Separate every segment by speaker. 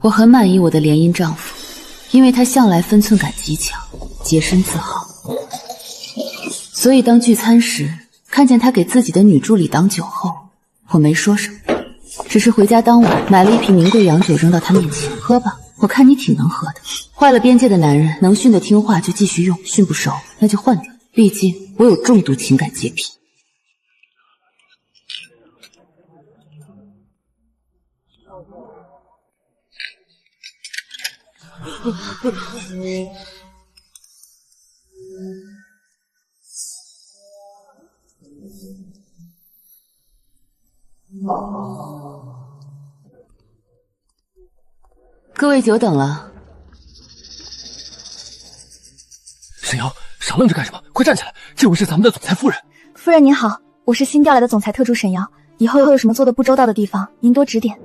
Speaker 1: 我很满意我的联姻丈夫，因为他向来分寸感极强，洁身自好。所以当聚餐时看见他给自己的女助理挡酒后，我没说什么，只是回家当晚买了一瓶名贵洋酒扔到他面前，喝吧，我看你挺能喝的。坏了边界的男人，能训的听话就继续用，训不熟那就换掉。毕竟我有重度情感洁癖。各位久等了。
Speaker 2: 沈瑶，傻愣着干什么？快站起来！这位是咱们的总裁夫人。
Speaker 3: 夫人您好，我是新调来的总裁特助沈瑶，以后有什么做的不周到的地方，您多指点。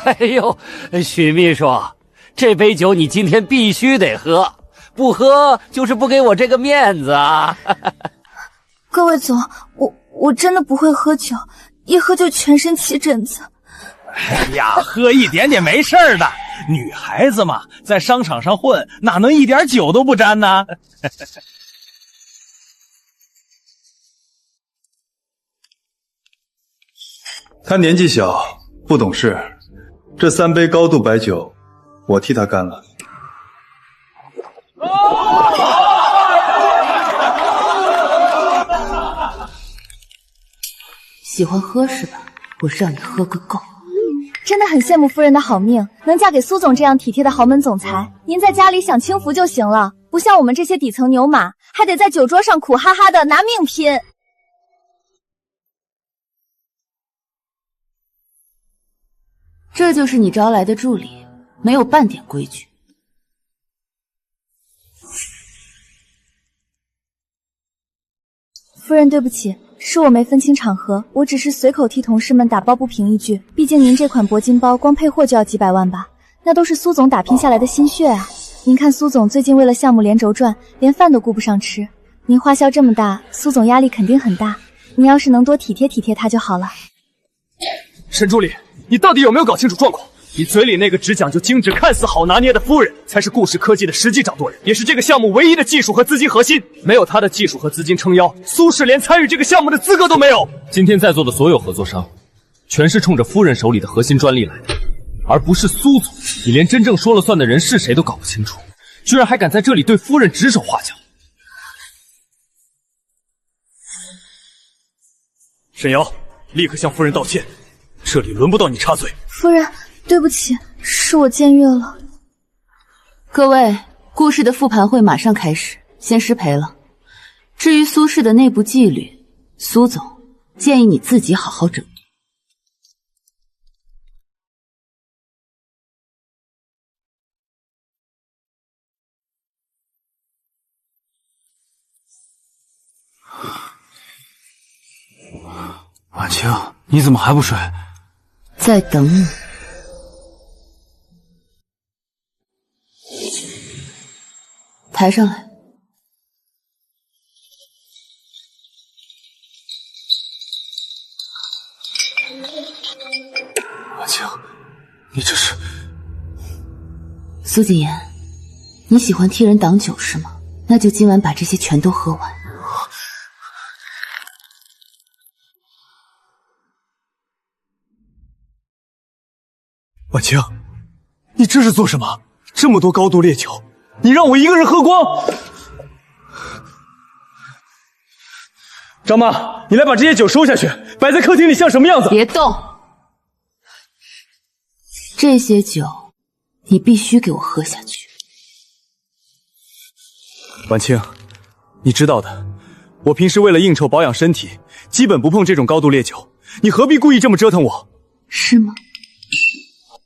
Speaker 4: 哎呦，许秘书，这杯酒你今天必须得喝，不喝就是不给我这个面子啊！
Speaker 3: 各位总，我真的不会喝酒，一喝就全身起疹子。
Speaker 5: 哎呀，喝一点点没事的，女孩子嘛，在商场上混，哪能一点酒都不沾呢？
Speaker 6: 他年纪小，不懂事，这3杯高度白酒，我替他干了。
Speaker 1: 喜欢喝是吧？我让你喝个够。
Speaker 3: 真的很羡慕夫人的好命，能嫁给苏总这样体贴的豪门总裁。您在家里享清福就行了，不像我们这些底层牛马，还得在酒桌上苦哈哈的拿命拼。
Speaker 1: 这就是你招来的助理，没有半点规矩。
Speaker 3: 夫人，对不起，是我没分清场合，我只是随口替同事们打抱不平一句。毕竟您这款铂金包光配货就要几百万吧，那都是苏总打拼下来的心血啊。您看苏总最近为了项目连轴转，连饭都顾不上吃。您花销这么大，苏总压力肯定很大。您要是能多体贴体贴他就好了。
Speaker 2: 沈助理，你到底有没有搞清楚状况？你嘴里那个只讲究精致、看似好拿捏的夫人，才是顾氏科技的实际掌舵人，也是这个项目唯一的技术和资金核心。没有他的技术和资金撑腰，苏氏连参与这个项目的资格都没有。今天在座的所有合作商，全是冲着夫人手里的核心专利来的，而不是苏总。你连真正说了算的人是谁都搞不清楚，居然还敢在这里对夫人指手画脚。沈瑶，立刻向夫人道歉，这里轮不到你插嘴。
Speaker 3: 夫人，对不起，是我僭越了。
Speaker 1: 各位，顾氏的复盘会马上开始，先失陪了。至于苏氏的内部纪律，苏总建议你自己好好整顿。
Speaker 7: 婉清，你怎么还不睡？
Speaker 1: 在等你。抬上来。
Speaker 7: 婉清，你这是……
Speaker 1: 苏谨言，你喜欢替人挡酒是吗？那就今晚把这些全都喝完。
Speaker 7: 婉清，你这是做什么？这么多高度烈酒，你让我一个人喝光？张妈，你来把这些酒收下去，摆在客厅里像什么样子？
Speaker 1: 别动！这些酒，你必须给我喝下去。
Speaker 7: 婉清，你知道的，我平时为了应酬保养身体，基本不碰这种高度烈酒，你何必故意这么折腾我？
Speaker 1: 是吗？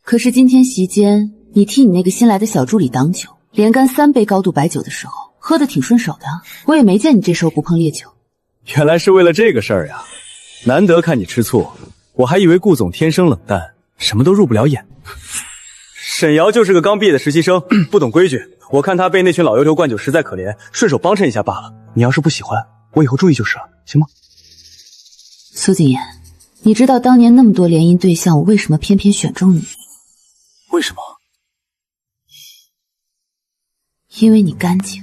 Speaker 1: 可是今天席间，你替你那个新来的小助理挡酒，连干3杯高度白酒的时候，喝得挺顺手的。我也没见你这时候不碰烈酒。
Speaker 7: 原来是为了这个事儿呀！难得看你吃醋，我还以为顾总天生冷淡，什么都入不了眼。沈瑶就是个刚毕业的实习生，不懂规矩。我看他被那群老油头灌酒实在可怜，顺手帮衬一下罢了。你要是不喜欢，我以后注意就是了，行吗？
Speaker 1: 苏景言，你知道当年那么多联姻对象，我为什么偏偏选中你？
Speaker 7: 为什么？
Speaker 1: 因为你干净。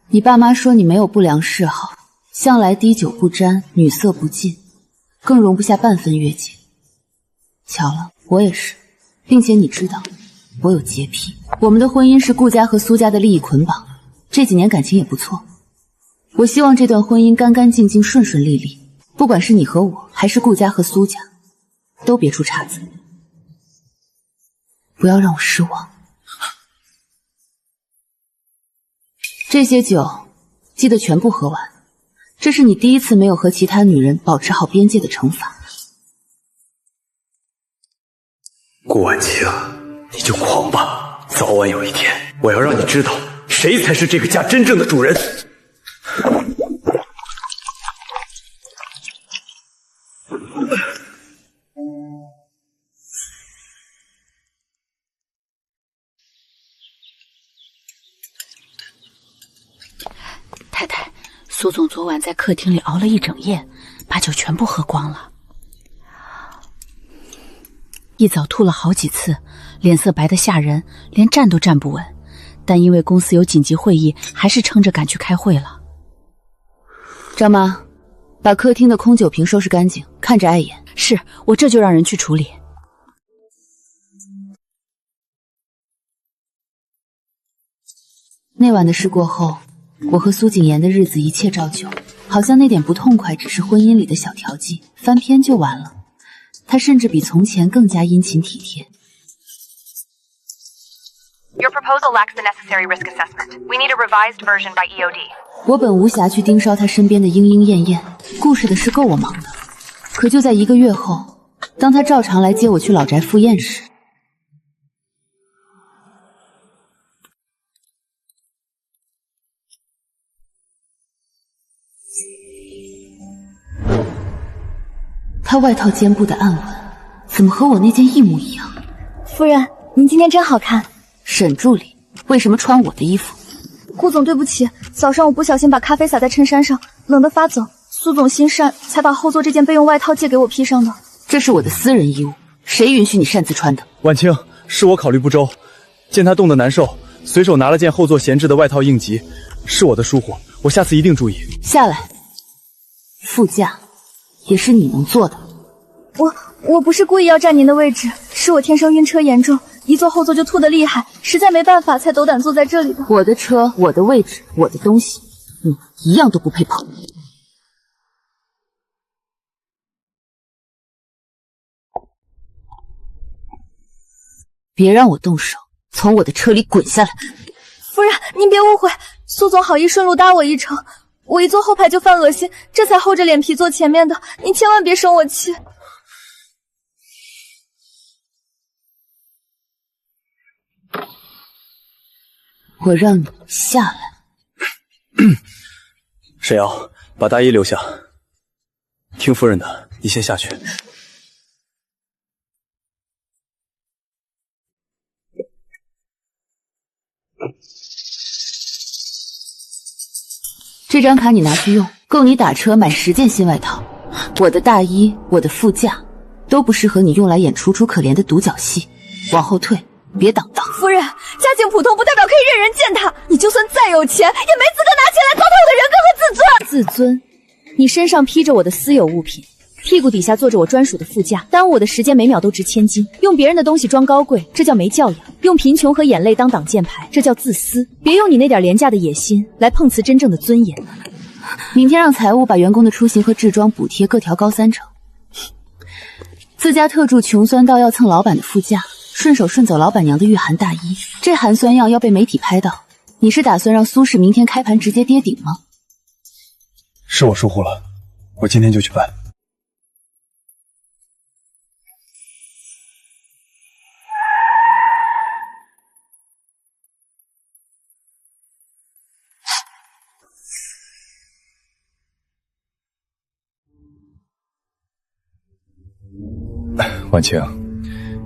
Speaker 1: 你爸妈说你没有不良嗜好，向来滴酒不沾，女色不近，更容不下半分越界。巧了，我也是，并且你知道，我有洁癖。我们的婚姻是顾家和苏家的利益捆绑，这几年感情也不错。我希望这段婚姻干干净净、顺顺利利，不管是你和我，还是顾家和苏家，都别出岔子，不要让我失望。这些酒记得全部喝完，这是你第一次没有和其他女人保持好边界的惩罚。
Speaker 7: 顾婉清，你就狂吧，早晚有一天，我要让你知道谁才是这个家真正的主人。
Speaker 8: 太太，苏总昨晚在客厅里熬了一整夜，把酒全部喝光了。一早吐了好几次，脸色白得吓人，连站都站不稳。但因为公司有紧急会议，还是撑着赶去开会了。
Speaker 1: 张妈，把客厅的空酒瓶收拾干净，看着碍眼。
Speaker 8: 是，我这就让人去处理。
Speaker 1: 那晚的事过后，我和苏景言的日子一切照旧，好像那点不痛快只是婚姻里的小调剂，翻篇就完了。他甚至比从前更加殷勤体贴。
Speaker 9: Your proposal lacks the necessary risk assessment. We need a revised version by EOD.
Speaker 1: 我本无暇去盯梢他身边的莺莺燕燕，故事的事够我忙的。可就在1个月后，当他照常来接我去老宅赴宴时，他外套肩部的暗纹，怎么和我那件一模一样？
Speaker 3: 夫人，您今天真好看。
Speaker 1: 沈助理，为什么穿我的衣服？
Speaker 3: 顾总，对不起，早上我不小心把咖啡洒在衬衫上，冷得发走。苏总心善，才把后座这件备用外套借给我披上的。
Speaker 1: 这是我的私人衣物，谁允许你擅自穿的？
Speaker 7: 婉清，是我考虑不周，见他冻得难受，随手拿了件后座闲置的外套应急，是我的疏忽，我下次一定注意。
Speaker 1: 下来，副驾也是你能坐的。
Speaker 3: 我不是故意要占您的位置，是我天生晕车严重，一坐后座就吐得厉害，实在没办法才斗胆坐在这里的。
Speaker 1: 我的车，我的位置，我的东西，你一样都不配碰。别让我动手，从我的车里滚下来！
Speaker 3: 夫人，您别误会，苏总好意顺路搭我一程，我一坐后排就犯恶心，这才厚着脸皮坐前面的，您千万别生我气。
Speaker 1: 我让你下来。
Speaker 7: 沈瑶，把大衣留下。听夫人的，你先下去。
Speaker 1: 这张卡你拿去用，够你打车买10件新外套。我的大衣，我的副驾，都不适合你用来演楚楚可怜的独角戏。往后退，别挡道。
Speaker 3: 夫人，家境普通不代表可以任人践踏，你就算再有钱，也没资格拿钱来糟蹋我的人格和自尊。
Speaker 8: 自尊？你身上披着我的私有物品，屁股底下坐着我专属的副驾，耽误我的时间每秒都值千金。用别人的东西装高贵，这叫没教养；用贫穷和眼泪当挡箭牌，这叫自私。别用你那点廉价的野心来碰瓷真正的尊严。
Speaker 1: 明天让财务把员工的出行和制装补贴各调高3成。自家特助穷酸到要蹭老板的副驾，顺手顺走老板娘的御寒大衣，这寒酸样要被媒体拍到，你是打算让苏氏明天开盘直接跌顶吗？
Speaker 6: 是我疏忽了，我今天就去办。婉清，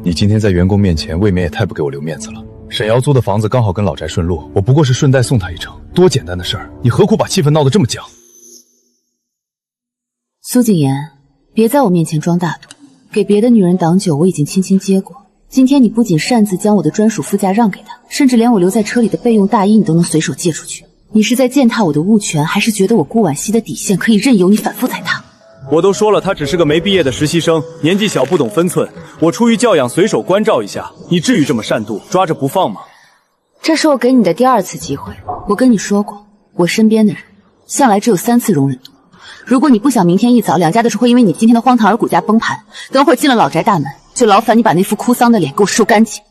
Speaker 6: 你今天在员工面前未免也太不给我留面子了。
Speaker 10: 沈瑶租的房子刚好跟老宅顺路，我不过是顺带送她一程，多简单的事儿，你何苦把气氛闹得这么僵？
Speaker 1: 苏景言，别在我面前装大度，给别的女人挡酒我已经轻轻接过。今天你不仅擅自将我的专属副驾让给她，甚至连我留在车里的备用大衣你都能随手借出去。你是在践踏我的物权，还是觉得我顾婉熙的底线可以任由你反复踩踏？
Speaker 7: 我都说了，他只是个没毕业的实习生，年纪小不懂分寸。我出于教养，随手关照一下，你至于这么擅妒，抓着不放吗？
Speaker 1: 这是我给你的第2次机会。我跟你说过，我身边的人向来只有3次容忍度。如果你不想明天一早两家都是会因为你今天的荒唐而股价崩盘，等会儿进了老宅大门，就劳烦你把那副哭丧的脸给我收干净。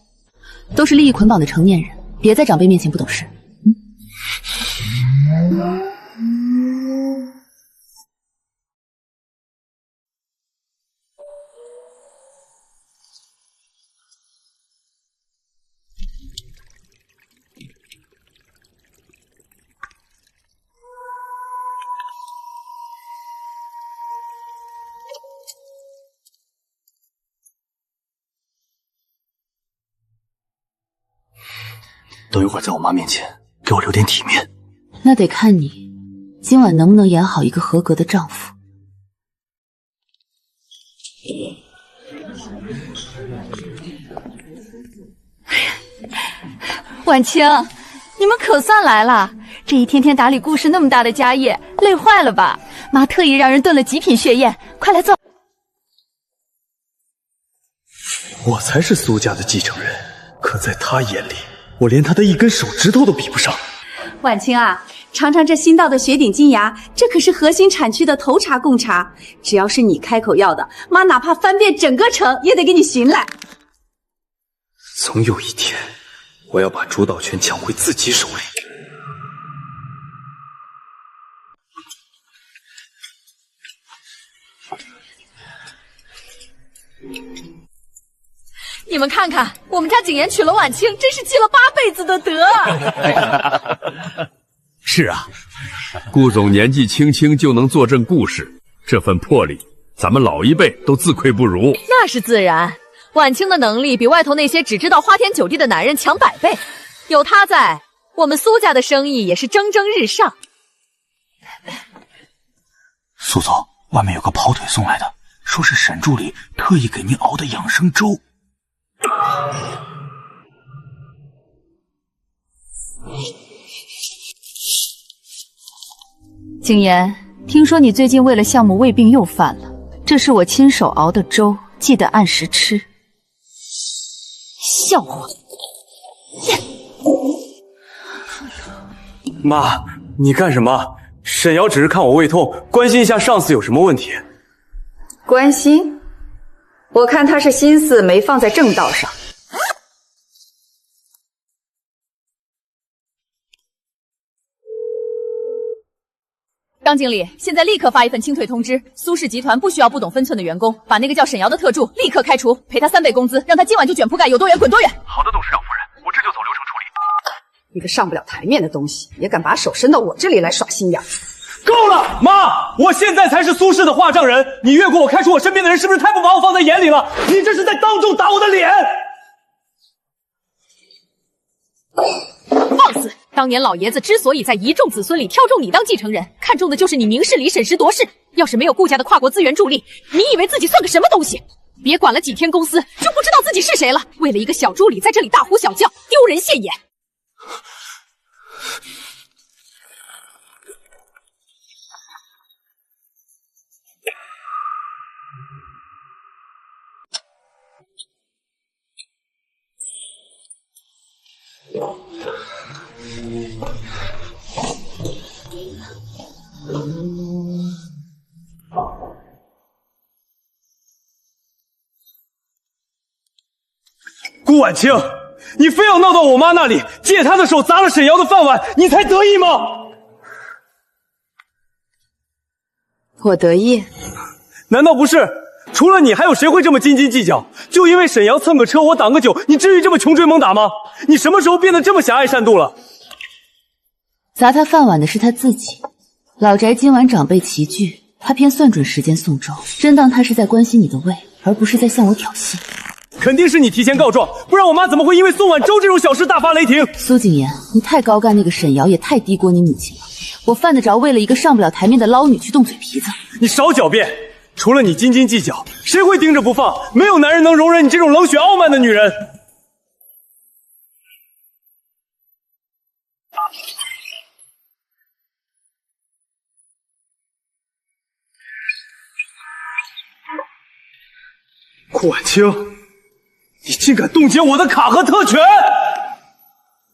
Speaker 1: 都是利益捆绑的成年人，别在长辈面前不懂事。
Speaker 11: 等一会儿在我妈面前给我留点体面。
Speaker 1: 那得看你今晚能不能演好一个合格的丈夫。
Speaker 8: 婉清，你们可算来了！这一天天打理顾氏那么大的家业，累坏了吧？妈特意让人炖了极品血宴，快来坐。
Speaker 7: 我才是苏家的继承人，可在他眼里，我连他的一根手指头都比不上。
Speaker 12: 婉清啊，尝尝这新到的雪顶金芽，这可是核心产区的头茬贡茶，只要是你开口要的，妈哪怕翻遍整个城也得给你寻来。
Speaker 11: 总有一天，我要把主导权抢回自己手里。
Speaker 8: 你们看看，我们家景言娶了婉清，真是积了8辈子的德。
Speaker 13: 是啊，顾总年纪轻轻就能坐镇顾氏，这份魄力，咱们老一辈都自愧不如。
Speaker 8: 那是自然，婉清的能力比外头那些只知道花天酒地的男人强100倍。有他在，我们苏家的生意也是蒸蒸日上。
Speaker 11: 苏总，外面有个跑腿送来的，说是沈助理特意给您熬的养生粥。
Speaker 8: 景言，听说你最近为了项目胃病又犯了，这是我亲手熬的粥，记得按时吃。笑话！
Speaker 7: 妈，你干什么？沈瑶只是看我胃痛，关心一下上司有什么问题。
Speaker 14: 关心？我看他是心思没放在正道上。
Speaker 8: 张经理，现在立刻发一份清退通知，苏氏集团不需要不懂分寸的员工，把那个叫沈瑶的特助立刻开除，赔他3倍工资，让他今晚就卷铺盖，有多远滚多远。
Speaker 15: 好的，董事长夫人，我这就走流程处理。
Speaker 14: 一个上不了台面的东西，也敢把手伸到我这里来耍心眼。
Speaker 7: 够了，妈！我现在才是苏氏的画丈人，你越过我开除我身边的人，是不是太不把我放在眼里了？你这是在当众打我的脸！
Speaker 8: 放肆！当年老爷子之所以在一众子孙里挑中你当继承人，看中的就是你明事理、审时度势。要是没有顾家的跨国资源助力，你以为自己算个什么东西？别管了几天公司，就不知道自己是谁了。为了一个小助理在这里大呼小叫，丢人现眼。
Speaker 7: 顾婉清，你非要闹到我妈那里，借她的手砸了沈瑶的饭碗，你才得意吗？
Speaker 14: 我得意？
Speaker 7: 难道不是？除了你，还有谁会这么斤斤计较？就因为沈瑶蹭个车，我挡个酒，你至于这么穷追猛打吗？你什么时候变得这么狭隘善妒了？
Speaker 1: 砸他饭碗的是他自己。老宅今晚长辈齐聚，他偏算准时间送粥，真当他是在关心你的胃，而不是在向我挑衅。
Speaker 7: 肯定是你提前告状，不然我妈怎么会因为宋婉舟这种小事大发雷霆？
Speaker 1: 苏景言，你太高干那个沈瑶也太低估你母亲了。我犯得着为了一个上不了台面的捞女去动嘴皮子？
Speaker 7: 你少狡辩！除了你斤斤计较，谁会盯着不放？没有男人能容忍你这种冷血傲慢的女人。顾婉清，你竟敢冻结我的卡和特权！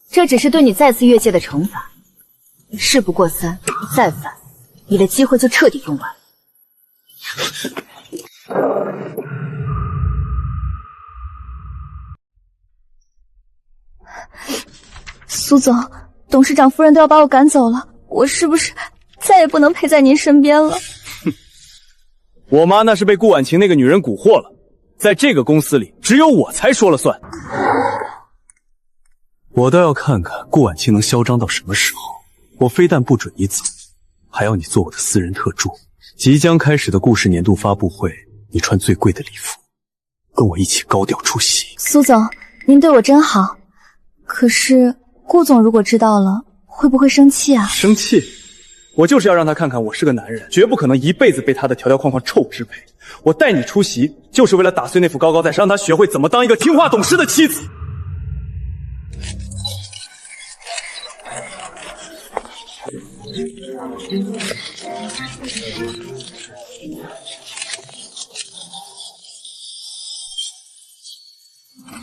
Speaker 8: 这只是对你再次越界的惩罚。事不过三，再犯，你的机会就彻底用完。
Speaker 3: 苏总，董事长夫人都要把我赶走了，我是不是再也不能陪在您身边了？
Speaker 7: 我妈那是被顾婉晴那个女人蛊惑了，在这个公司里，只有我才说了算。我倒要看看顾婉清能嚣张到什么时候。我非但不准你走，还要你做我的私人特助。即将开始的故事年度发布会，你穿最贵的礼服，跟我一起高调出席。
Speaker 3: 苏总，您对我真好，可是顾总如果知道了，会不会生气啊？
Speaker 7: 生气？我就是要让他看看我是个男人，绝不可能一辈子被他的条条框框臭支配。我带你出席，就是为了打碎那副高高在上，让他学会怎么当一个听话懂事的妻子。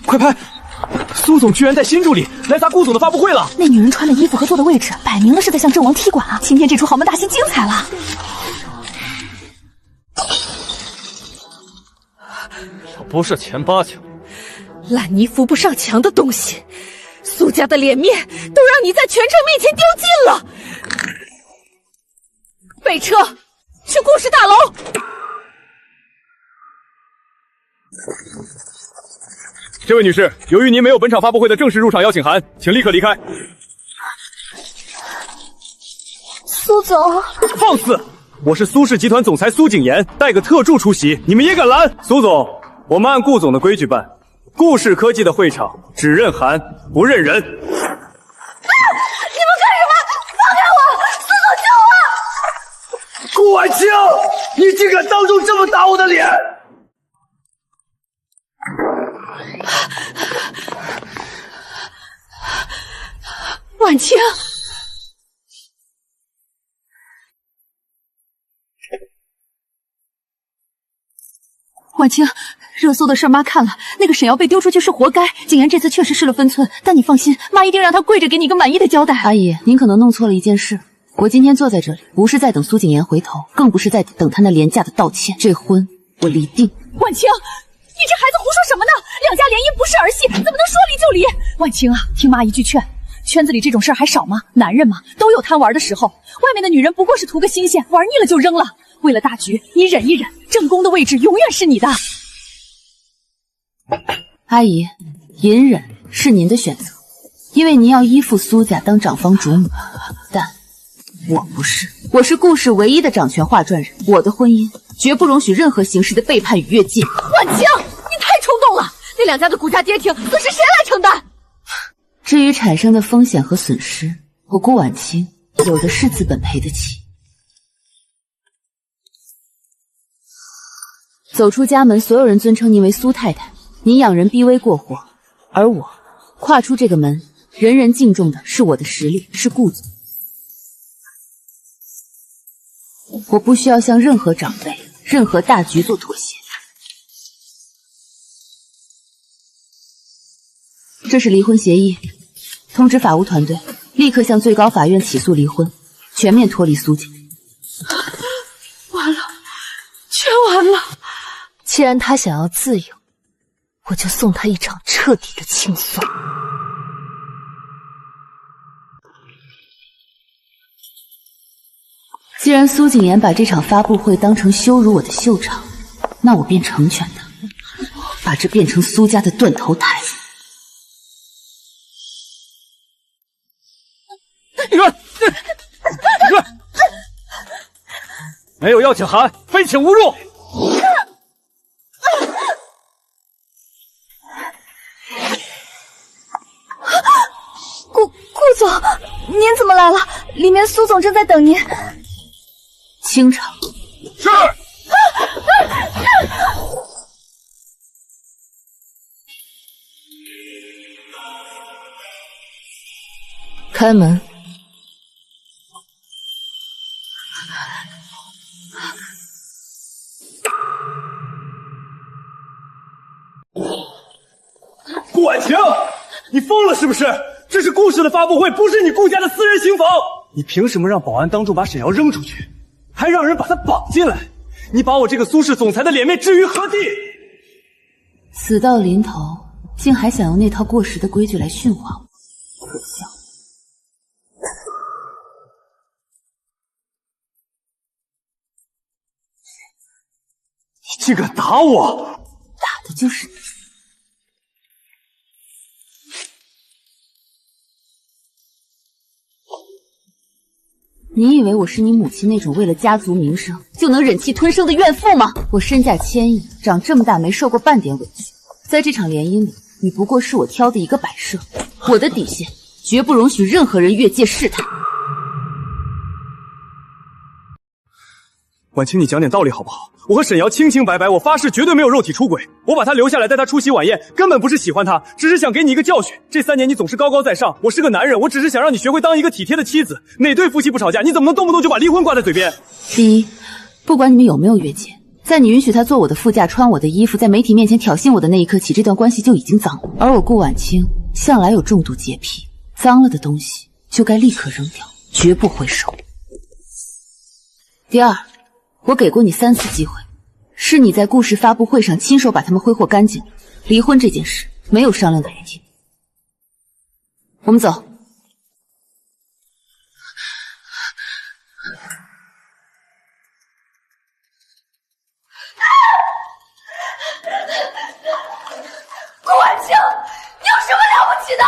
Speaker 2: 快拍！苏总居然带新助理来砸顾总的发布会了！
Speaker 8: 那女人穿的衣服和坐的位置，摆明了是在向阵亡踢馆啊！今天这出豪门大戏精彩了！
Speaker 2: 我不是前8强，
Speaker 16: 烂泥扶不上墙的东西，苏家的脸面都让你在全城面前丢尽了！备车，去故事大楼！
Speaker 7: 这位女士，由于您没有本场发布会的正式入场邀请函，请立刻离开。
Speaker 3: 苏总，
Speaker 7: 放肆！我是苏氏集团总裁苏景言，带个特助出席，你们也敢拦？苏总，我们按顾总的规矩办。顾氏科技的会场只认函不认人。
Speaker 16: 你们干什么？放开我！苏总救我！
Speaker 2: 顾婉清，你竟敢当众这么打我的脸！
Speaker 16: 婉清，
Speaker 8: 婉清，热搜的事妈看了，那个沈瑶被丢出去是活该。景言这次确实失了分寸，但你放心，妈一定让她跪着给你一个满意的交代。
Speaker 1: 阿姨，您可能弄错了一件事。我今天坐在这里，不是在等苏景言回头，更不是在等他那廉价的道歉。这婚我离定。
Speaker 8: 婉清，你这孩子胡说什么呢？两家联姻不是儿戏，怎么能说离就离？婉清啊，听妈一句劝，圈子里这种事儿还少吗？男人嘛，都有贪玩的时候。外面的女人不过是图个新鲜，玩腻了就扔了。为了大局，你忍一忍，正宫的位置永远是你的。
Speaker 1: 阿姨，隐忍是您的选择，因为您要依附苏家当长房主母，但我不是，我是顾氏唯一的掌权画传人，我的婚姻绝不容许任何形式的背叛与越界。
Speaker 16: 婉清，你太冲动了，那两家的股价跌停，此事谁来承担？
Speaker 1: 至于产生的风险和损失，我顾婉清有的是资本赔得起。走出家门，所有人尊称您为苏太太，您养人逼威过火，而我跨出这个门，人人敬重的是我的实力，是顾总。我不需要向任何长辈、任何大局做妥协。这是离婚协议，通知法务团队立刻向最高法院起诉离婚，全面脱离苏家。
Speaker 16: 完了，全完了。
Speaker 8: 既然他想要自由，我就送他一场彻底的轻松。
Speaker 1: 既然苏景言把这场发布会当成羞辱我的秀场，那我便成全他，把这变成苏家的断头台。
Speaker 2: 你看，没有邀请函，非请勿入。
Speaker 3: 您怎么来了？里面苏总正在等您。
Speaker 1: 清场。
Speaker 15: 是。
Speaker 1: 开门。
Speaker 7: 顾婉晴，你疯了是不是？这是顾氏的发布会，不是你顾家的私人行房。你凭什么让保安当众把沈瑶扔出去，还让人把她绑进来？你把我这个苏氏总裁的脸面置于何地？
Speaker 1: 死到临头，竟还想用那套过时的规矩来驯化我，可笑！
Speaker 7: 你竟敢打我！
Speaker 1: 打的就是你！你以为我是你母亲那种为了家族名声就能忍气吞声的怨妇吗？我身价1000亿，长这么大没受过半点委屈，在这场联姻里，你不过是我挑的一个摆设。我的底线绝不容许任何人越界试探。
Speaker 7: 婉清，你讲点道理好不好？我和沈瑶清清白白，我发誓绝对没有肉体出轨。我把她留下来带她出席晚宴，根本不是喜欢她，只是想给你一个教训。这3年你总是高高在上，我是个男人，我只是想让你学会当一个体贴的妻子。哪对夫妻不吵架？你怎么能动不动就把离婚挂在嘴边？
Speaker 1: 第一，不管你们有没有越界，在你允许他坐我的副驾，穿我的衣服，在媒体面前挑衅我的那一刻起，这段关系就已经脏了。而我顾婉清向来有重度洁癖，脏了的东西就该立刻扔掉，绝不回收。第二，我给过你3次机会，是你在故事发布会上亲手把他们挥霍干净。离婚这件事没有商量的余地。我们走。
Speaker 3: 顾婉清，你有什么了不起的？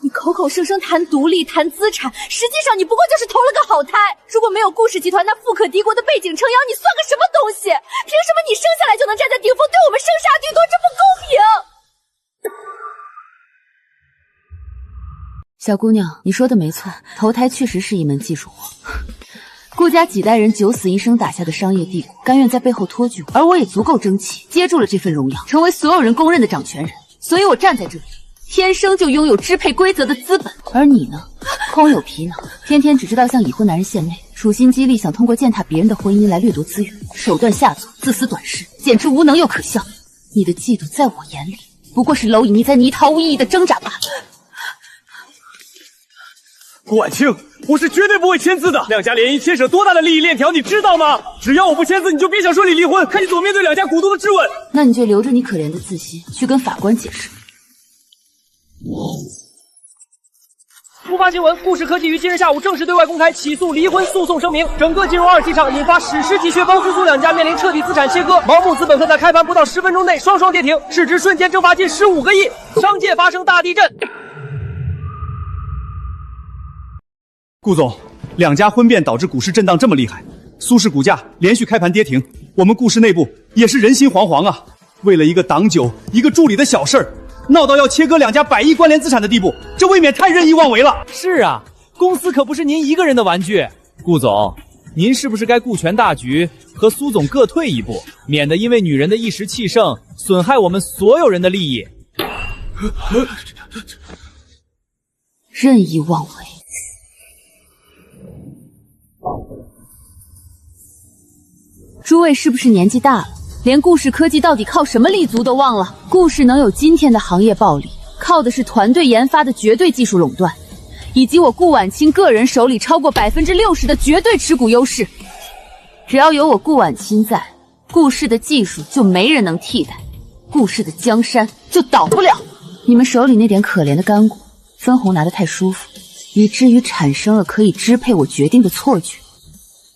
Speaker 3: 你口口声声谈独立、谈资产，实际上你不过就是投了个好胎。如果没有顾氏集团那富可敌国的背景撑腰，你算个什么东西？凭什么你生下来就能站在顶峰，对我们生杀予夺，这不公平！
Speaker 1: 小姑娘，你说的没错，投胎确实是一门技术活。顾家几代人九死一生打下的商业帝国，甘愿在背后托举我，而我也足够争气，接住了这份荣耀，成为所有人公认的掌权人。所以我站在这里，天生就拥有支配规则的资本。而你呢，空有皮囊，天天只知道向已婚男人献媚，处心积虑想通过践踏别人的婚姻来掠夺资源，手段下作，自私短视，简直无能又可笑。你的嫉妒在我眼里，不过是蝼蚁在泥塘无意义的挣扎罢了。
Speaker 7: 顾婉清，我是绝对不会签字的。2家联姻牵扯多大的利益链条，你知道吗？只要我不签字，你就别想顺利离婚，看你怎么面对2家股东的质问。
Speaker 1: 那你就留着你可怜的自信去跟法官解释。
Speaker 2: 突发新闻：顾氏科技于今日下午正式对外公开起诉离婚诉讼声明，整个金融2级场引发史诗级血崩，互诉2家面临彻底资产切割。盲目资本客在开盘不到10分钟内双双跌停，市值瞬间蒸发近15个亿，商界发生大地震。
Speaker 7: 顾总，2家婚变导致股市震荡这么厉害，苏氏股价连续开盘跌停，我们顾氏内部也是人心惶惶啊。为了一个党酒、一个助理的小事儿，闹到要切割2家100亿关联资产的地步，这未免太任意妄为了。
Speaker 17: 是啊，公司可不是您一个人的玩具。顾总，您是不是该顾全大局，和苏总各退一步，免得因为女人的一时气盛，损害我们所有人的利益？
Speaker 1: 任意妄为。诸位是不是年纪大了，连顾氏科技到底靠什么立足都忘了？顾氏能有今天的行业暴利，靠的是团队研发的绝对技术垄断，以及我顾婉清个人手里超过60%的绝对持股优势。只要有我顾婉清在，顾氏的技术就没人能替代，顾氏的江山就倒不了。你们手里那点可怜的干股，分红拿得太舒服，以至于产生了可以支配我决定的错觉。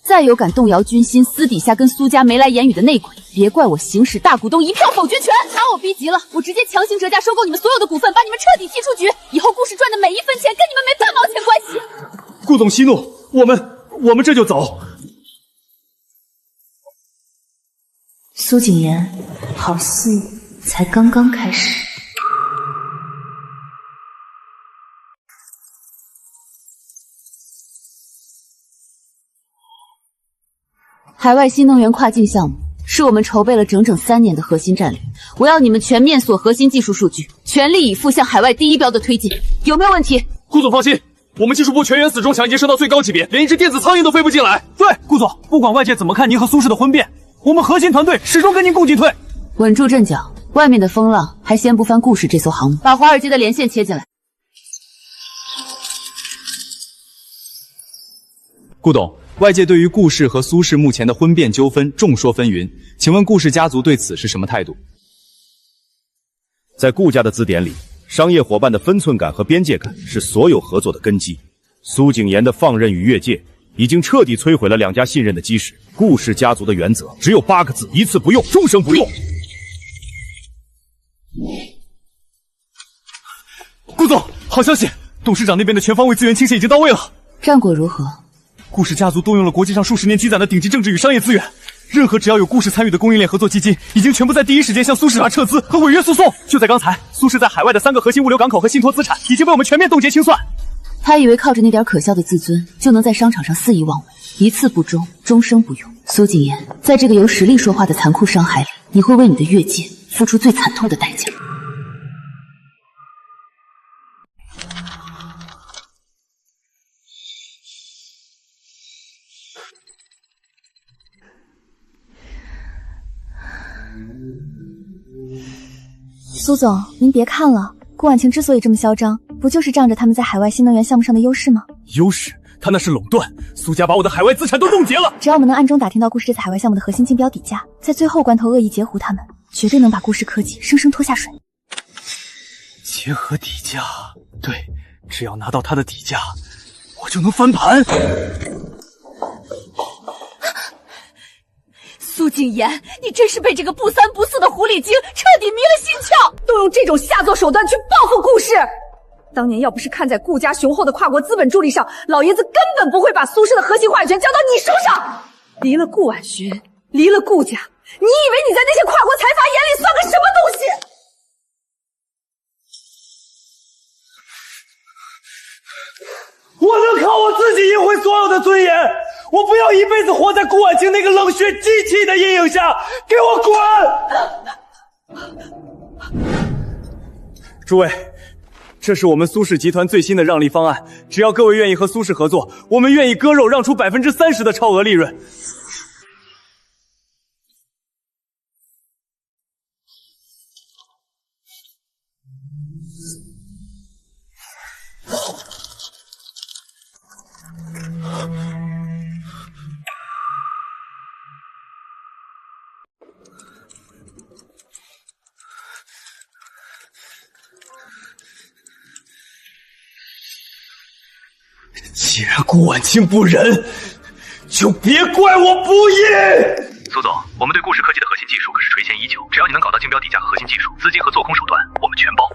Speaker 1: 再有敢动摇军心，私底下跟苏家眉来眼语的内鬼，别怪我行使大股东一票否决权。把我逼急了，我直接强行折价收购你们所有的股份，把你们彻底踢出局。以后顾氏赚的每一分钱跟你们没半毛钱关系。
Speaker 7: 顾总息怒，我们这就走。
Speaker 1: 苏景言，好戏才刚刚开始。海外新能源跨境项目是我们筹备了整整3年的核心战略，我要你们全面锁核心技术数据，全力以赴向海外第一标的推进，有没有问题？
Speaker 2: 顾总放心，我们技术部全员死忠强，已经升到最高级别，连一只电子苍蝇都飞不进来。
Speaker 5: 对，顾总，不管外界怎么看您和苏氏的婚变，我们核心团队始终跟您共进退。
Speaker 1: 稳住阵脚，外面的风浪还掀不翻顾氏这艘航母。把华尔街的连线切进来。
Speaker 7: 顾董，外界对于顾氏和苏氏目前的婚变纠纷众说纷纭，请问顾氏家族对此是什么态度？
Speaker 18: 在顾家的字典里，商业伙伴的分寸感和边界感是所有合作的根基。苏景言的放任与越界，已经彻底摧毁了2家信任的基石。顾氏家族的原则只有8个字：一次不用，终生不用。
Speaker 2: 顾总，好消息，董事长那边的全方位资源倾泻已经到位了。
Speaker 1: 战果如何？
Speaker 2: 顾氏家族动用了国际上数十年积攒的顶级政治与商业资源，任何只要有顾氏参与的供应链合作基金，已经全部在第一时间向苏氏撤资和违约诉讼。就在刚才，苏氏在海外的3个核心物流港口和信托资产已经被我们全面冻结清算。
Speaker 1: 他以为靠着那点可笑的自尊，就能在商场上肆意妄为，一次不忠，终生不用。苏景言，在这个由实力说话的残酷商海里，你会为你的越界付出最惨痛的代价。
Speaker 3: 苏总，您别看了，顾婉晴之所以这么嚣张，不就是仗着他们在海外新能源项目上的优势吗？
Speaker 2: 优势？他那是垄断，苏家把我的海外资产都冻结了。
Speaker 3: 只要我们能暗中打听到顾氏这次海外项目的核心竞标底价，在最后关头恶意截胡他们，绝对能把顾氏科技生生拖下水。
Speaker 5: 结合底价，对，只要拿到他的底价，我就能翻盘。
Speaker 16: 苏景言，你真是被这个不三不四的狐狸精彻底迷了心窍，
Speaker 12: 动用这种下作手段去报复顾氏。当年要不是看在顾家雄厚的跨国资本助力上，老爷子根本不会把苏氏的核心话语权交到你手上。离了顾婉寻，离了顾家，你以为你在那些跨国财阀眼里算个什么东西？
Speaker 5: 我能靠我自己赢回所有的尊严，我不要一辈子活在顾婉清那个冷血机器的阴影下，给我滚！
Speaker 7: 诸位，这是我们苏氏集团最新的让利方案，只要各位愿意和苏氏合作，我们愿意割肉让出30%的超额利润。
Speaker 5: 既然顾婉清不仁，就别怪我不义。
Speaker 15: 苏总，我们对顾氏科技的核心技术可是垂涎已久，只要你能搞到竞标底价和核心技术、资金和做空手段，我们全包。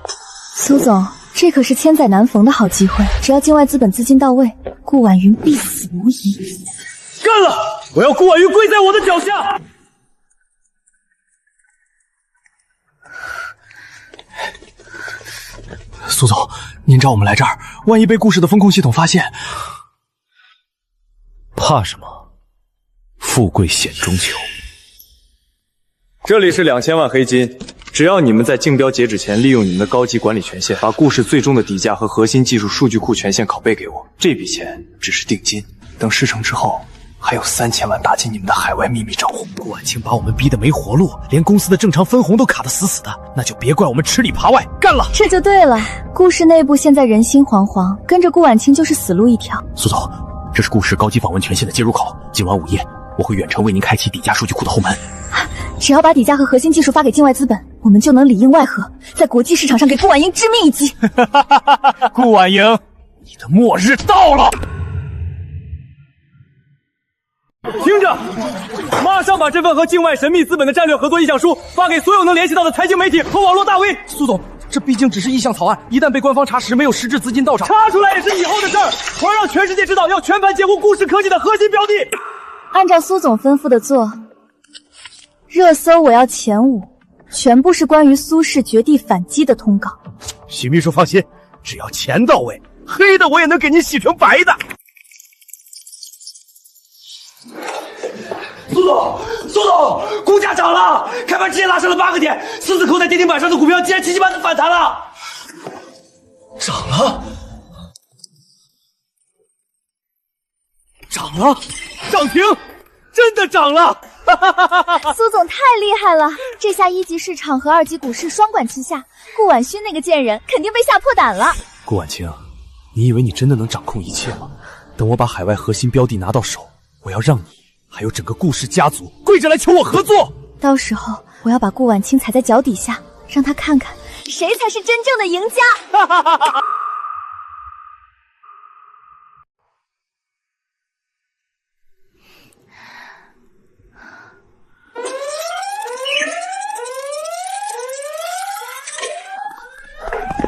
Speaker 3: 苏总，这可是千载难逢的好机会，只要境外资本资金到位，顾婉云必死无疑。
Speaker 5: 干了！我要顾婉云跪在我的脚下。苏总，您找我们来这儿，万一被顾氏的风控系统发现，
Speaker 10: 怕什么？富贵险中求。
Speaker 7: 这里是2000万黑金，只要你们在竞标截止前利用你们的高级管理权限，把顾氏最终的底价和核心技术数据库权限拷贝给我，这笔钱只是定金，等事成之后，还有3000万打进你们的海外秘密账户。
Speaker 11: 顾婉清把我们逼得没活路，连公司的正常分红都卡得死死的，那就别怪我们吃里扒外，干了！
Speaker 3: 这就对了，顾氏内部现在人心惶惶，跟着顾婉清就是死路一条。
Speaker 11: 苏总，这是顾氏高级访问权限的接入口，今晚午夜我会远程为您开启底价数据库的后门。
Speaker 3: 只要把底价和核心技术发给境外资本，我们就能里应外合，在国际市场上给顾婉莹致命一击。
Speaker 5: 顾婉莹，你的末日到了！
Speaker 7: 听着，马上把这份和境外神秘资本的战略合作意向书发给所有能联系到的财经媒体和网络大 V。
Speaker 5: 苏总，这毕竟只是意向草案，一旦被官方查实没有实质资金到场，
Speaker 7: 查出来也是以后的事儿。我要让全世界知道，要全盘截胡顾氏科技的核心标的。
Speaker 3: 按照苏总吩咐的做，热搜我要前5，全部是关于苏氏绝地反击的通稿。
Speaker 11: 许秘书放心，只要钱到位，黑的我也能给您洗成白的。
Speaker 5: 苏涨了，开盘直接拉升了8个点，狮子扣在跌停板上的股票竟然7七八的反弹了，
Speaker 2: 涨了，涨了，涨停，真的涨了！
Speaker 3: 苏总太厉害了，这下一级市场和二级股市双管齐下，顾婉勋那个贱人肯定被吓破胆了。
Speaker 10: 顾婉清，你以为你真的能掌控一切吗？等我把海外核心标的拿到手，我要让你还有整个顾氏家族跪着来求我合作。
Speaker 3: 到时候我要把顾婉清踩在脚底下，让他看看谁才是真正的赢家。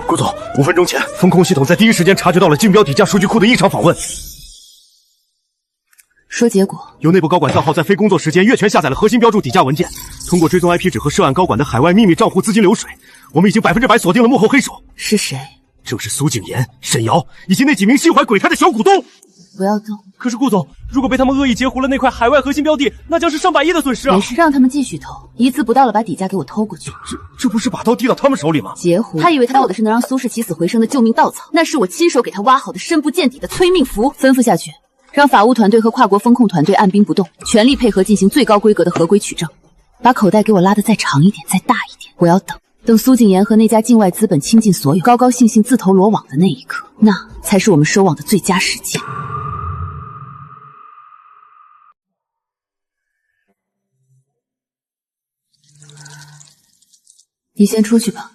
Speaker 18: 顾总，5分钟前，风控系统在第一时间察觉到了竞标底价数据库的异常访问。
Speaker 1: 说结果，
Speaker 18: 有内部高管账号在非工作时间越权下载了核心标注底价文件，通过追踪 IP 值和涉案高管的海外秘密账户资金流水，我们已经100%锁定了幕后黑手。
Speaker 1: 是谁？
Speaker 18: 正是苏景言、沈瑶以及那几名心怀鬼胎的小股东。
Speaker 1: 不要动！
Speaker 17: 可是顾总，如果被他们恶意截胡了那块海外核心标的，那将是上百亿的损失啊！
Speaker 1: 没事，让他们继续偷，一次不到了把底价给我偷过去。
Speaker 18: 这不是把刀递到他们手里吗？
Speaker 1: 截胡，他以为他要的是能让苏氏起死回生的救命稻草，那是我亲手给他挖好的深不见底的催命符。吩咐下去，让法务团队和跨国风控团队按兵不动，全力配合进行最高规格的合规取证。把口袋给我拉得再长一点，再大一点。我要等苏景言和那家境外资本倾尽所有，高高兴兴自投罗网的那一刻，那才是我们收网的最佳时机。你先出去吧。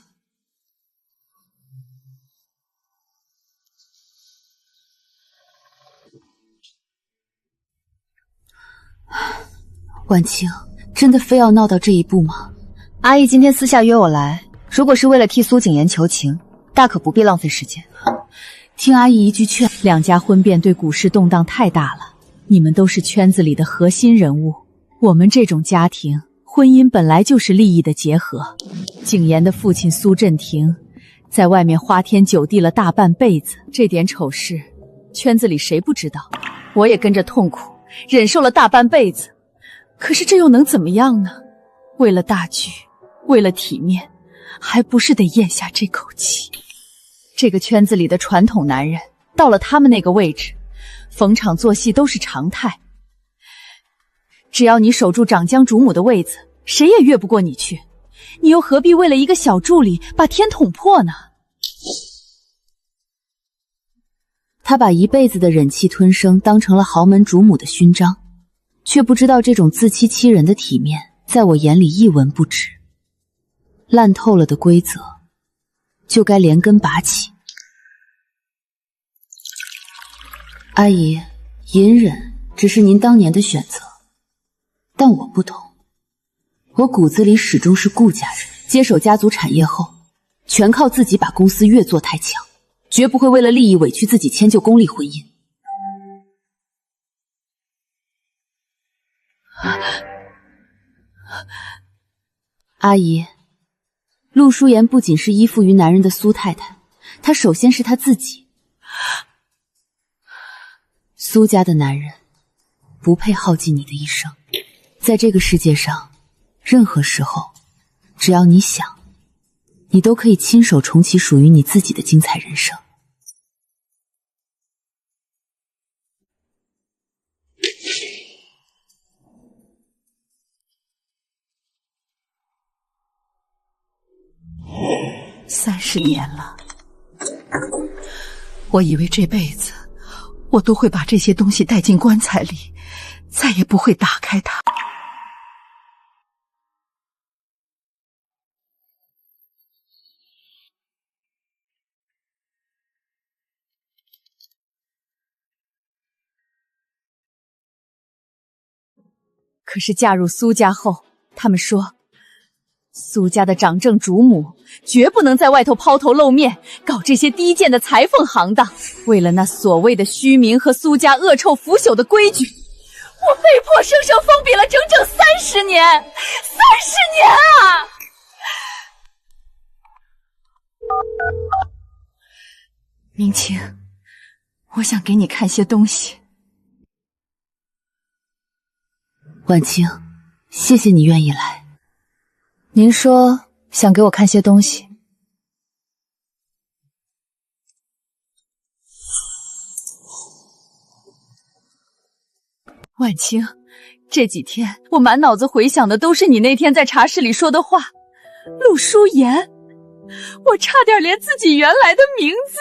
Speaker 1: 婉清，真的非要闹到这一步吗？
Speaker 8: 阿姨今天私下约我来，如果是为了替苏景言求情，大可不必浪费时间。
Speaker 1: 听阿姨一句劝，
Speaker 8: 两家婚变对股市动荡太大了，你们都是圈子里的核心人物，我们这种家庭婚姻本来就是利益的结合。景言的父亲苏振廷在外面花天酒地了大半辈子，这点丑事圈子里谁不知道？我也跟着痛苦忍受了大半辈子，可是这又能怎么样呢？为了大局，为了体面，还不是得咽下这口气。这个圈子里的传统男人到了他们那个位置，逢场作戏都是常态。只要你守住长江主母的位子，谁也越不过你去。你又何必为了一个小助理把天捅破呢？
Speaker 1: 他把一辈子的忍气吞声当成了豪门主母的勋章，却不知道这种自欺欺人的体面在我眼里一文不值。烂透了的规则就该连根拔起。阿姨，隐忍只是您当年的选择，但我不同，我骨子里始终是顾家人。接手家族产业后，全靠自己把公司越做太强，绝不会为了利益委屈自己迁就功利婚姻。阿姨，陆淑妍不仅是依附于男人的苏太太，她首先是她自己。苏家的男人不配耗尽你的一生。在这个世界上，任何时候，只要你想，你都可以亲手重启属于你自己的精彩人生。
Speaker 16: 30年了，我以为这辈子我都会把这些东西带进棺材里，再也不会打开它。
Speaker 8: 可是嫁入苏家后，他们说苏家的掌正主母绝不能在外头抛头露面，搞这些低贱的裁缝行当。为了那所谓的虚名和苏家恶臭腐朽的规矩，我被迫生生封闭了整整30年，30年啊！明清，我想给你看些东西。
Speaker 1: 婉清，谢谢你愿意来。
Speaker 8: 您说想给我看些东西。
Speaker 16: 婉清，这几天我满脑子回想的都是你那天在茶室里说的话。陆舒言，我差点连自己原来的名字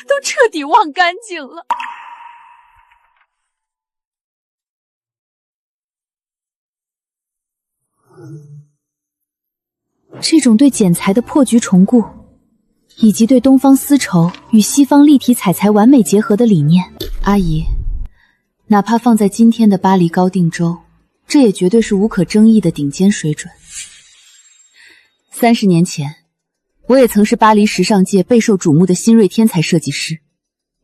Speaker 16: 都彻底忘干净了。
Speaker 8: 这种对剪裁的破局重构，以及对东方丝绸与西方立体彩裁完美结合的理念，阿姨，哪怕放在今天的巴黎高定州，这也绝对是无可争议的顶尖水准。30年前，我也曾是巴黎时尚界备受瞩目的新锐天才设计师，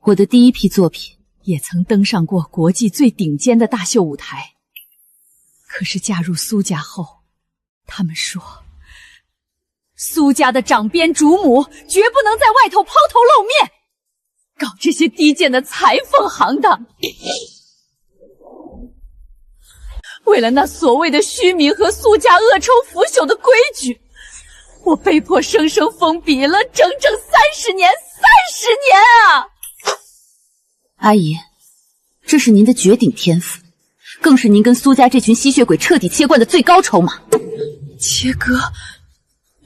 Speaker 8: 我的第一批作品
Speaker 16: 也曾登上过国际最顶尖的大秀舞台。可是嫁入苏家后，他们说苏家的掌边主母绝不能在外头抛头露面，搞这些低贱的裁缝行当。为了那所谓的虚名和苏家恶臭腐朽的规矩，我被迫生生封笔了整整30年啊！
Speaker 1: 阿姨，这是您的绝顶天赋，更是您跟苏家这群吸血鬼彻底切断的最高筹码。
Speaker 16: 切割？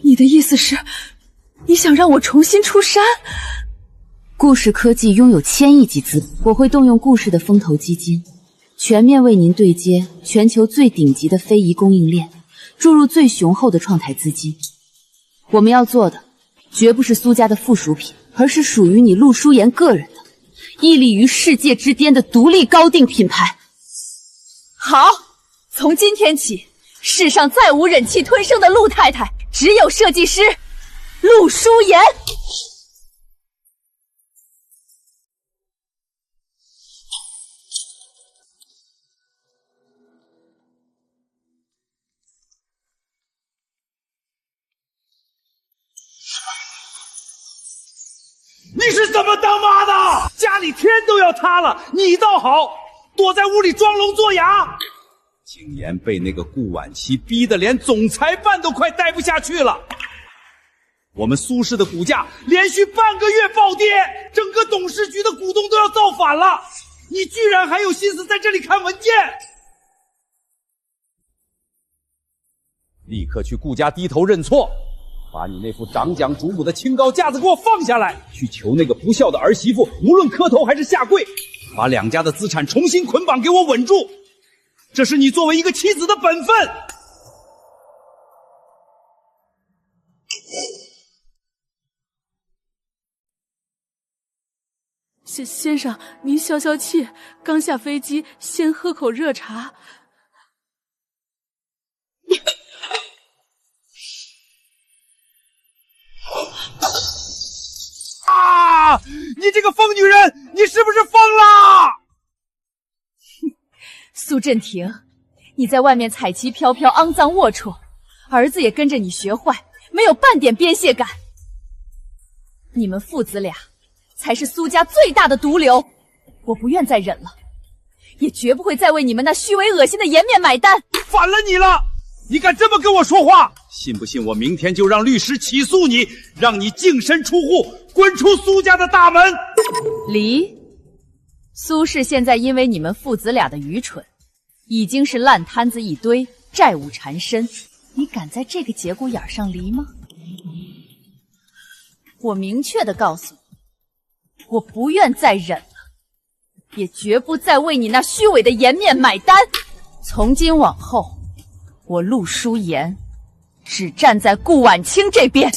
Speaker 16: 你的意思是，你想让我重新出山？
Speaker 1: 顾氏科技拥有1000亿级资本，我会动用顾氏的风投基金，全面为您对接全球最顶级的非遗供应链，注入最雄厚的创台资金。我们要做的，绝不是苏家的附属品，而是属于你陆舒言个人的，屹立于世界之巅的独立高定品牌。
Speaker 16: 好，从今天起，世上再无忍气吞声的陆太太，只有设计师陆舒言。
Speaker 5: 你是怎么当妈的？家里天都要塌了，你倒好，躲在屋里装聋作哑。景言被那个顾婉琪逼得连总裁办都快待不下去了。我们苏氏的股价连续半个月暴跌，整个董事局的股东都要造反了。你居然还有心思在这里看文件？立刻去顾家低头认错，把你那副掌讲主母的清高架子给我放下来，去求那个不孝的儿媳妇，无论磕头还是下跪，把两家的资产重新捆绑，给我稳住。这是你作为一个妻子的本分。
Speaker 16: 先生，您消消气，刚下飞机，先喝口热茶。
Speaker 5: 啊！你这个疯女人，你是不是疯了？
Speaker 16: 苏振廷，你在外面彩旗飘飘，肮脏龌龊，儿子也跟着你学坏，没有半点边界感。你们父子俩才是苏家最大的毒瘤，我不愿再忍了，也绝不会再为你们那虚伪恶心的颜面买单。
Speaker 5: 反了你了！你敢这么跟我说话？信不信我明天就让律师起诉你，让你净身出户，滚出苏家的大门？
Speaker 16: 离！苏氏现在因为你们父子俩的愚蠢，已经是烂摊子一堆，债务缠身。你敢在这个节骨眼上离吗？我明确的告诉你，我不愿再忍了，也绝不再为你那虚伪的颜面买单。从今往后，我陆舒言只站在顾婉清这边。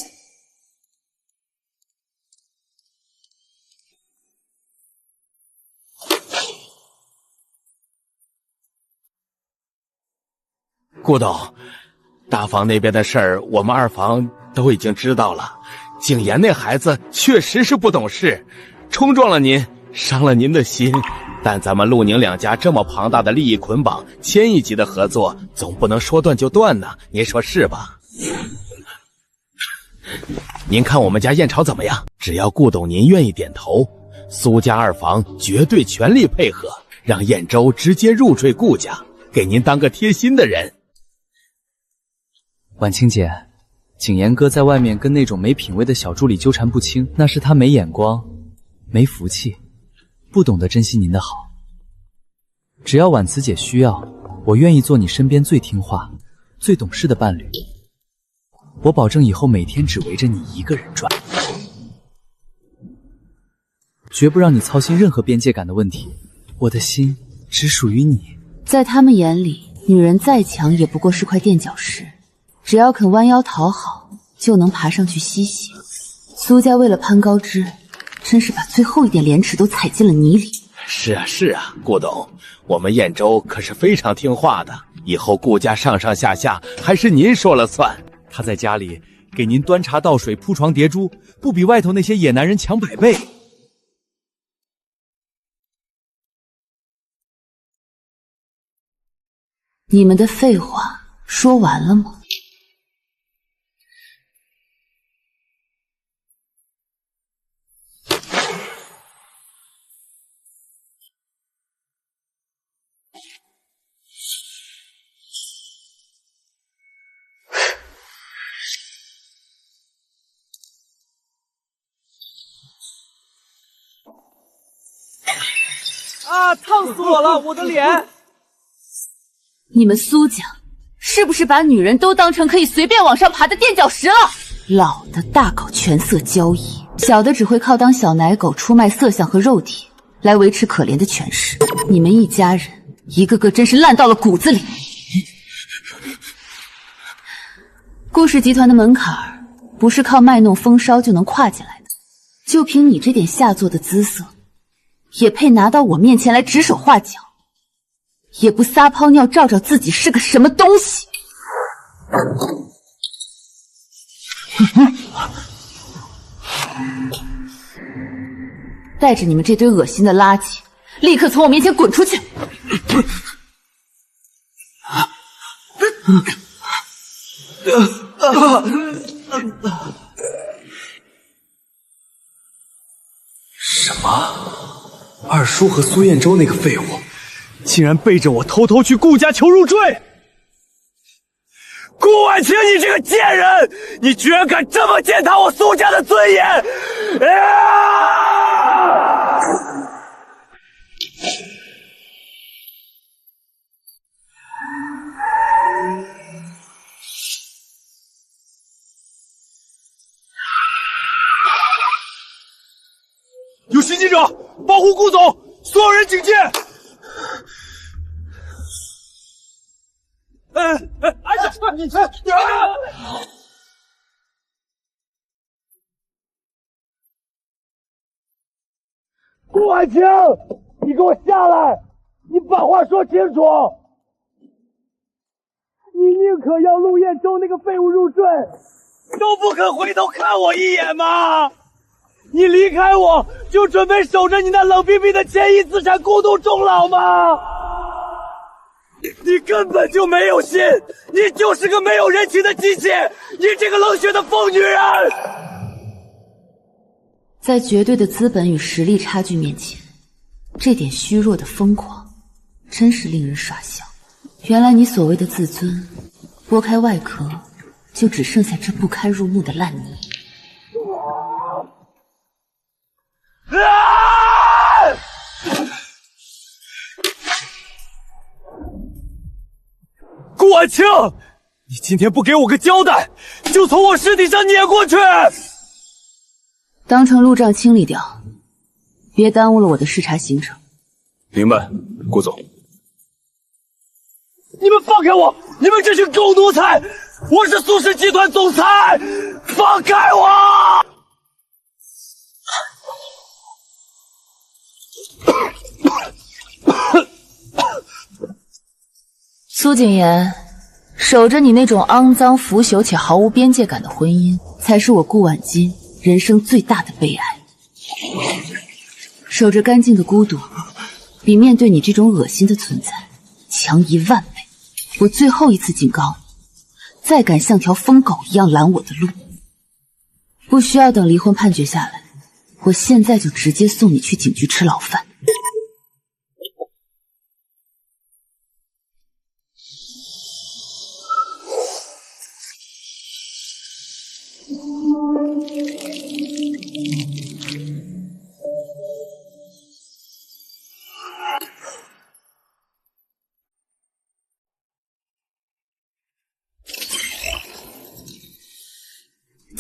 Speaker 19: 顾董，大房那边的事儿，我们二房都已经知道了。景言那孩子确实是不懂事，冲撞了您，伤了您的心。但咱们陆宁两家这么庞大的利益捆绑，1000亿级的合作，总不能说断就断呢，您说是吧？您看我们家燕朝怎么样？只要顾董您愿意点头，苏家二房绝对全力配合，让燕州直接入赘顾家，给您当个贴心的人。
Speaker 17: 婉清姐，景言哥在外面跟那种没品位的小助理纠缠不清，那是他没眼光、没福气，不懂得珍惜您的好。只要婉慈姐需要，我愿意做你身边最听话、最懂事的伴侣。我保证以后每天只围着你一个人转，绝不让你操心任何边界感的问题。我的心只属于你。
Speaker 1: 在他们眼里，女人再强也不过是块垫脚石，只要肯弯腰讨好，就能爬上去嬉戏。苏家为了攀高枝，真是把最后一点廉耻都踩进了泥里。
Speaker 19: 是啊是啊，顾董，我们燕州可是非常听话的，以后顾家上上下下还是您说了算。
Speaker 17: 他在家里给您端茶倒水、铺床叠珠，不比外头那些野男人强100倍。
Speaker 1: 你们的废话说完了吗？
Speaker 17: 啊！烫死我了，我的脸！
Speaker 1: 你们苏家是不是把女人都当成可以随便往上爬的垫脚石了？老的大搞权色交易，小的只会靠当小奶狗出卖色相和肉体来维持可怜的权势。你们一家人一个个真是烂到了骨子里。顾氏集团的门槛不是靠卖弄风骚就能跨进来的，就凭你这点下作的姿色，也配拿到我面前来指手画脚？也不撒泡尿照照自己是个什么东西。带着你们这堆恶心的垃圾，立刻从我面前滚出去！
Speaker 10: 什么？二叔和苏彦州那个废物竟然背着我偷偷去顾家求入赘！
Speaker 5: 顾婉清，你这个贱人，你居然敢这么践踏我苏家的尊严！
Speaker 10: 有袭击者，保护顾总！所有人警戒！
Speaker 5: 顾婉清，你给我下来！你把话说清楚！你宁可要陆彦州那个废物入赘，都不肯回头看我一眼吗？你离开我，就准备守着你那冷冰冰的千亿资产孤独终老吗？你根本就没有心，你就是个没有人情的机器！你这个冷血的疯女人！
Speaker 1: 在绝对的资本与实力差距面前，这点虚弱的疯狂，真是令人耍笑。原来你所谓的自尊，剥开外壳，就只剩下这不堪入目的烂泥。
Speaker 5: 顾婉清，你今天不给我个交代，就从我尸体上碾过去！
Speaker 1: 当成路障清理掉，别耽误了我的视察行程。
Speaker 10: 明白，顾总。
Speaker 5: 你们放开我！你们这群狗奴才！我是苏氏集团总裁，放开我！
Speaker 1: 苏景言，守着你那种肮脏、腐朽且毫无边界感的婚姻，才是我顾婉金人生最大的悲哀。守着干净的孤独，比面对你这种恶心的存在强10000倍。我最后一次警告你，再敢像条疯狗一样拦我的路，不需要等离婚判决下来，我现在就直接送你去警局吃牢饭。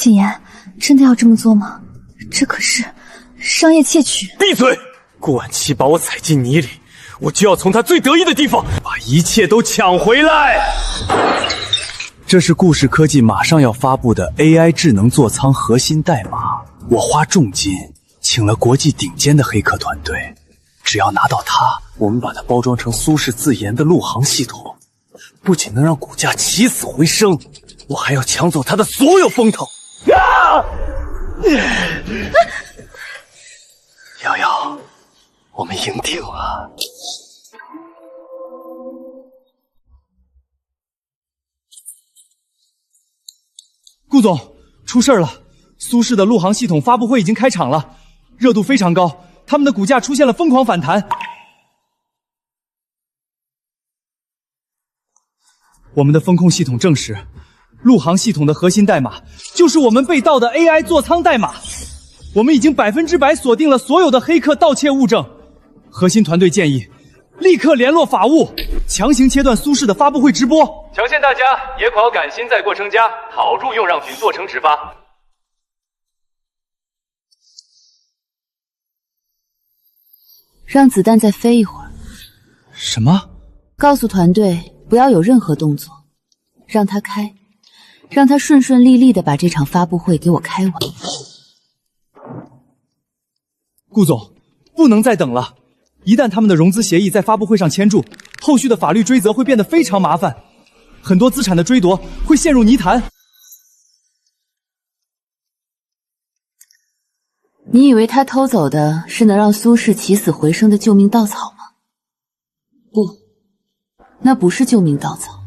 Speaker 3: 谨言，真的要这么做吗？这可是商业窃取。
Speaker 10: 闭嘴！顾婉琪把我踩进泥里，我就要从她最得意的地方把一切都抢回来。
Speaker 7: 这是顾氏科技马上要发布的 AI 智能座舱核心代码，我花重金请了国际顶尖的黑客团队，只要拿到它，我们把它包装成苏氏自研的陆航系统，不仅能让股价起死回生，我还要抢走它的所有风头。瑶瑶，我们赢定了。
Speaker 10: 顾总，出事了！苏氏的陆航系统发布会已经开场了，热度非常高，他们的股价出现了疯狂反弹。我们的风控系统证实，陆航系统的核心代码就是我们被盗的 AI 座舱代码。我们已经100%锁定了所有的黑客盗窃物证。核心团队建议立刻联络法务，强行切断苏氏的发布会直播。
Speaker 2: 强限大家野草赶新，再过成家，讨住用让菌做成直发。
Speaker 1: 让子弹再飞一会儿。
Speaker 10: 什么？
Speaker 1: 告诉团队不要有任何动作，让他开，让他顺顺利利的把这场发布会给我开完。
Speaker 10: 顾总，不能再等了。一旦他们的融资协议在发布会上签注，后续的法律追责会变得非常麻烦，很多资产的追夺会陷入泥潭。
Speaker 1: 你以为他偷走的是能让苏氏起死回生的救命稻草吗？不，那不是救命稻草，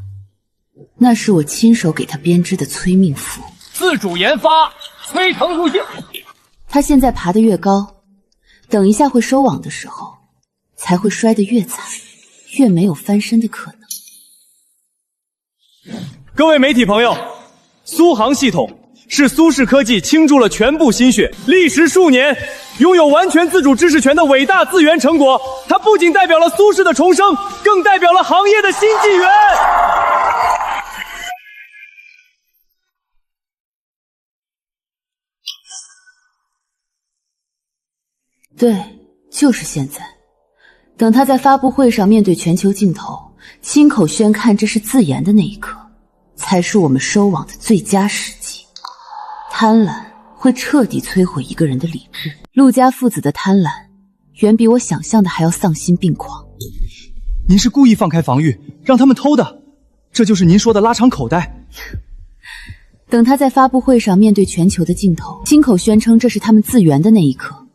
Speaker 1: 那是我亲手给他编织的催命符。
Speaker 2: 自主研发，催成入境。
Speaker 1: 他现在爬得越高，等一下会收网的时候，才会摔得越惨，越没有翻身的可能。
Speaker 10: 各位媒体朋友，苏航系统是苏氏科技倾注了全部心血，历时数年，拥有完全自主知识权的伟大自研成果。它不仅代表了苏氏的重生，更代表了行业的新纪元。
Speaker 1: 对，就是现在。等他在发布会上面对全球镜头，亲口宣看这是自研的那一刻，才是我们收网的最佳时机。贪婪会彻底摧毁一个人的理智。陆家父子的贪婪，远比我想象的还要丧心病狂。
Speaker 10: 您是故意放开防御，让他们偷的，这就是您说的拉长口袋。
Speaker 1: 等他在发布会上面对全球的镜头，亲口宣称这是他们自研的那一刻，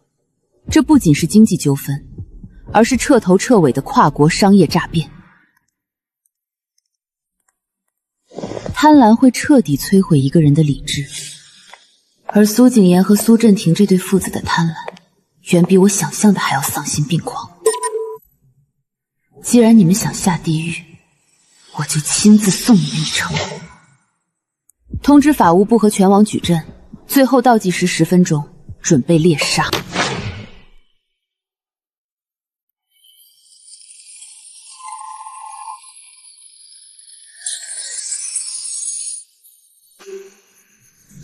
Speaker 1: 这不仅是经济纠纷，而是彻头彻尾的跨国商业诈骗。贪婪会彻底摧毁一个人的理智，而苏景言和苏振廷这对父子的贪婪，远比我想象的还要丧心病狂。既然你们想下地狱，我就亲自送你们一程。通知法务部和全网矩阵，最后倒计时10分钟，准备猎杀。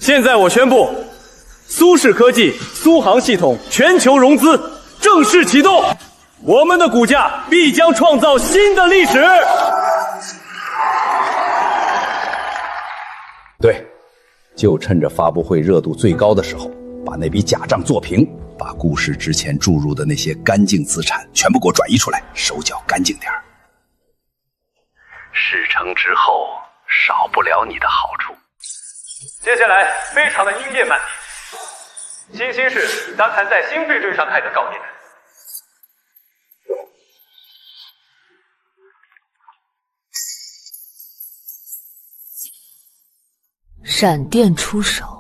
Speaker 10: 现在我宣布，苏氏科技苏航系统全球融资正式启动，我们的股价必将创造新的历史。
Speaker 18: 对，就趁着发布会热度最高的时候，把那笔假账做平，把顾氏之前注入的那些干净资产全部给我转移出来，手脚干净点儿。
Speaker 15: 事成之后，少不了你的好处。
Speaker 2: 接下来非常的应变慢点，星星是达谈在新废坠上开的告点。
Speaker 1: 闪电出手。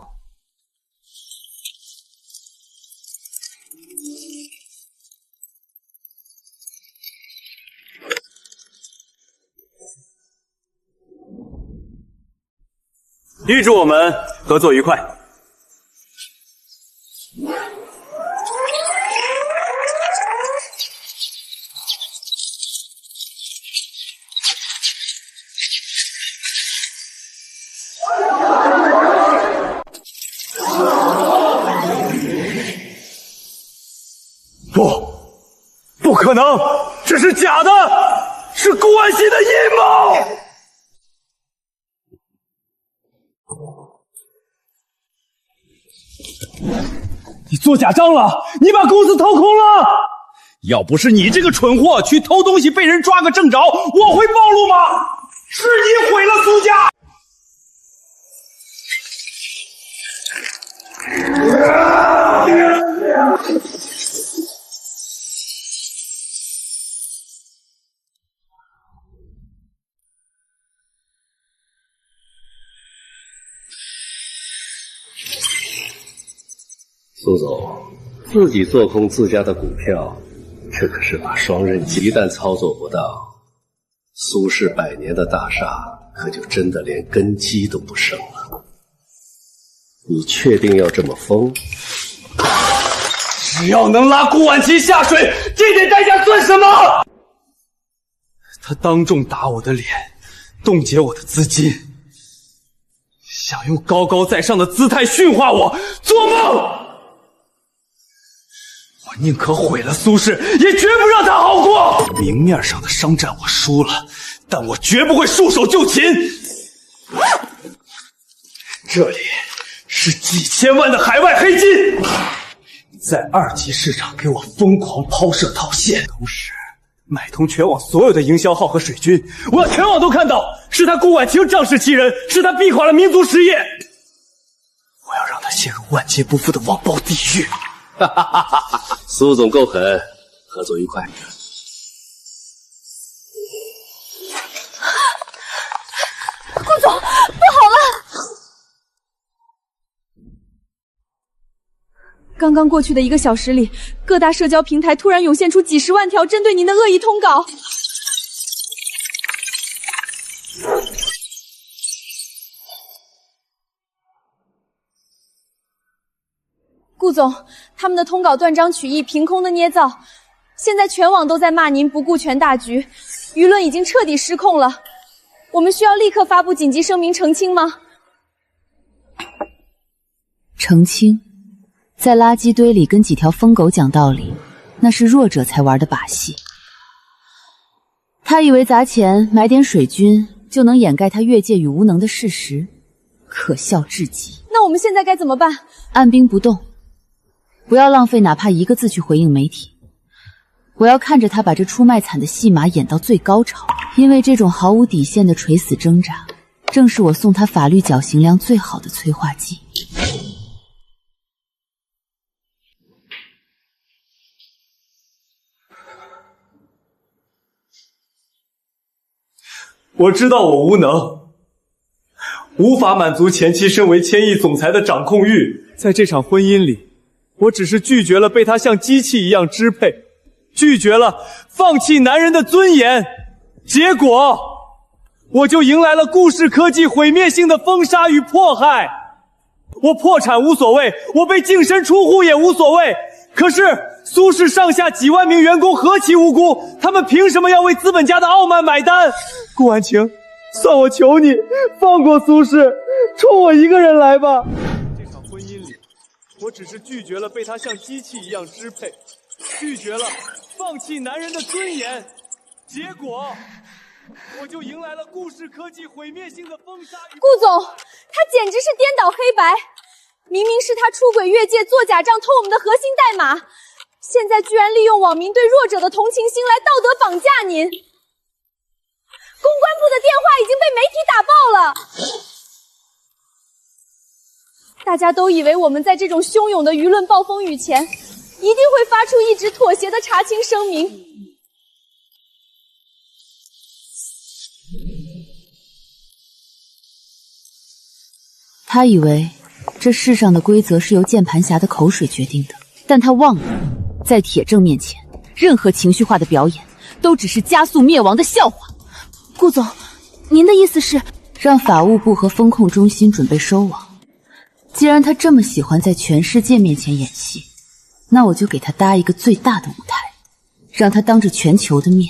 Speaker 10: 预祝我们合作愉快。
Speaker 5: 不可能，这是假的，是顾安熙的阴谋。你做假账了，你把公司掏空了。
Speaker 10: 要不是你这个蠢货去偷东西被人抓个正着，我会暴露吗？是你毁了苏家。
Speaker 20: 苏总，自己做空自家的股票，这可是把双刃剑。一旦操作不当，苏氏100年的大厦可就真的连根基都不剩了。你确定要这么疯？
Speaker 5: 只要能拉顾婉琪下水，这点代价算什么？
Speaker 10: 他当众打我的脸，冻结我的资金，想用高高在上的姿态驯化我，做梦！我宁可毁了苏氏，也绝不让他好过。明面上的商战我输了，但我绝不会束手就擒。这里是几千万的海外黑金，在2级市场给我疯狂抛射套现，同时买通全网所有的营销号和水军，我要全网都看到，是他顾婉清仗势欺人，是他逼垮了民族实业。我要让他陷入万劫不复的网暴地狱。
Speaker 20: 哈哈哈哈！苏总够狠，合作愉快。
Speaker 3: 顾总，不好了！
Speaker 16: 刚刚过去的1个小时里，各大社交平台突然涌现出几10万条针对您的恶意通稿。顾总，他们的通稿断章取义，凭空的捏造，现在全网都在骂您不顾全大局，舆论已经彻底失控了。我们需要立刻发布紧急声明澄清吗？
Speaker 1: 澄清？在垃圾堆里跟几条疯狗讲道理，那是弱者才玩的把戏。他以为砸钱买点水军就能掩盖他越界与无能的事实，可笑至极。
Speaker 16: 那我们现在该怎么办？
Speaker 1: 按兵不动，不要浪费哪怕1个字去回应媒体。我要看着他把这出卖惨的戏码演到最高潮，因为这种毫无底线的垂死挣扎，正是我送他法律绞刑量最好的催化剂。
Speaker 10: 我知道我无能，无法满足前妻身为千亿总裁的掌控欲。在这场婚姻里，我只是拒绝了被他像机器一样支配，拒绝了放弃男人的尊严，结果我就迎来了顾氏科技毁灭性的封杀与迫害。我破产无所谓，我被净身出户也无所谓，可是苏氏上下几万名员工何其无辜，他们凭什么要为资本家的傲慢买单？顾婉晴，算我求你放过苏氏，冲我一个人来吧。这场婚姻里，我只是拒绝了被他像机器一样支配，拒绝了放弃男人的尊严，结果我就迎来了顾氏科技毁灭性的封杀。
Speaker 16: 顾总，他简直是颠倒黑白，明明是他出轨越界做假账偷我们的核心代码，现在居然利用网民对弱者的同情心来道德绑架您。公关部的电话已经被媒体打爆了，大家都以为我们在这种汹涌的舆论暴风雨前，一定会发出一纸妥协的查清声明。
Speaker 1: 他以为这世上的规则是由键盘侠的口水决定的，但他忘了，在铁证面前，任何情绪化的表演都只是加速灭亡的笑话。顾总，您的意思是让法务部和风控中心准备收网？既然他这么喜欢在全世界面前演戏，那我就给他搭一个最大的舞台，让他当着全球的面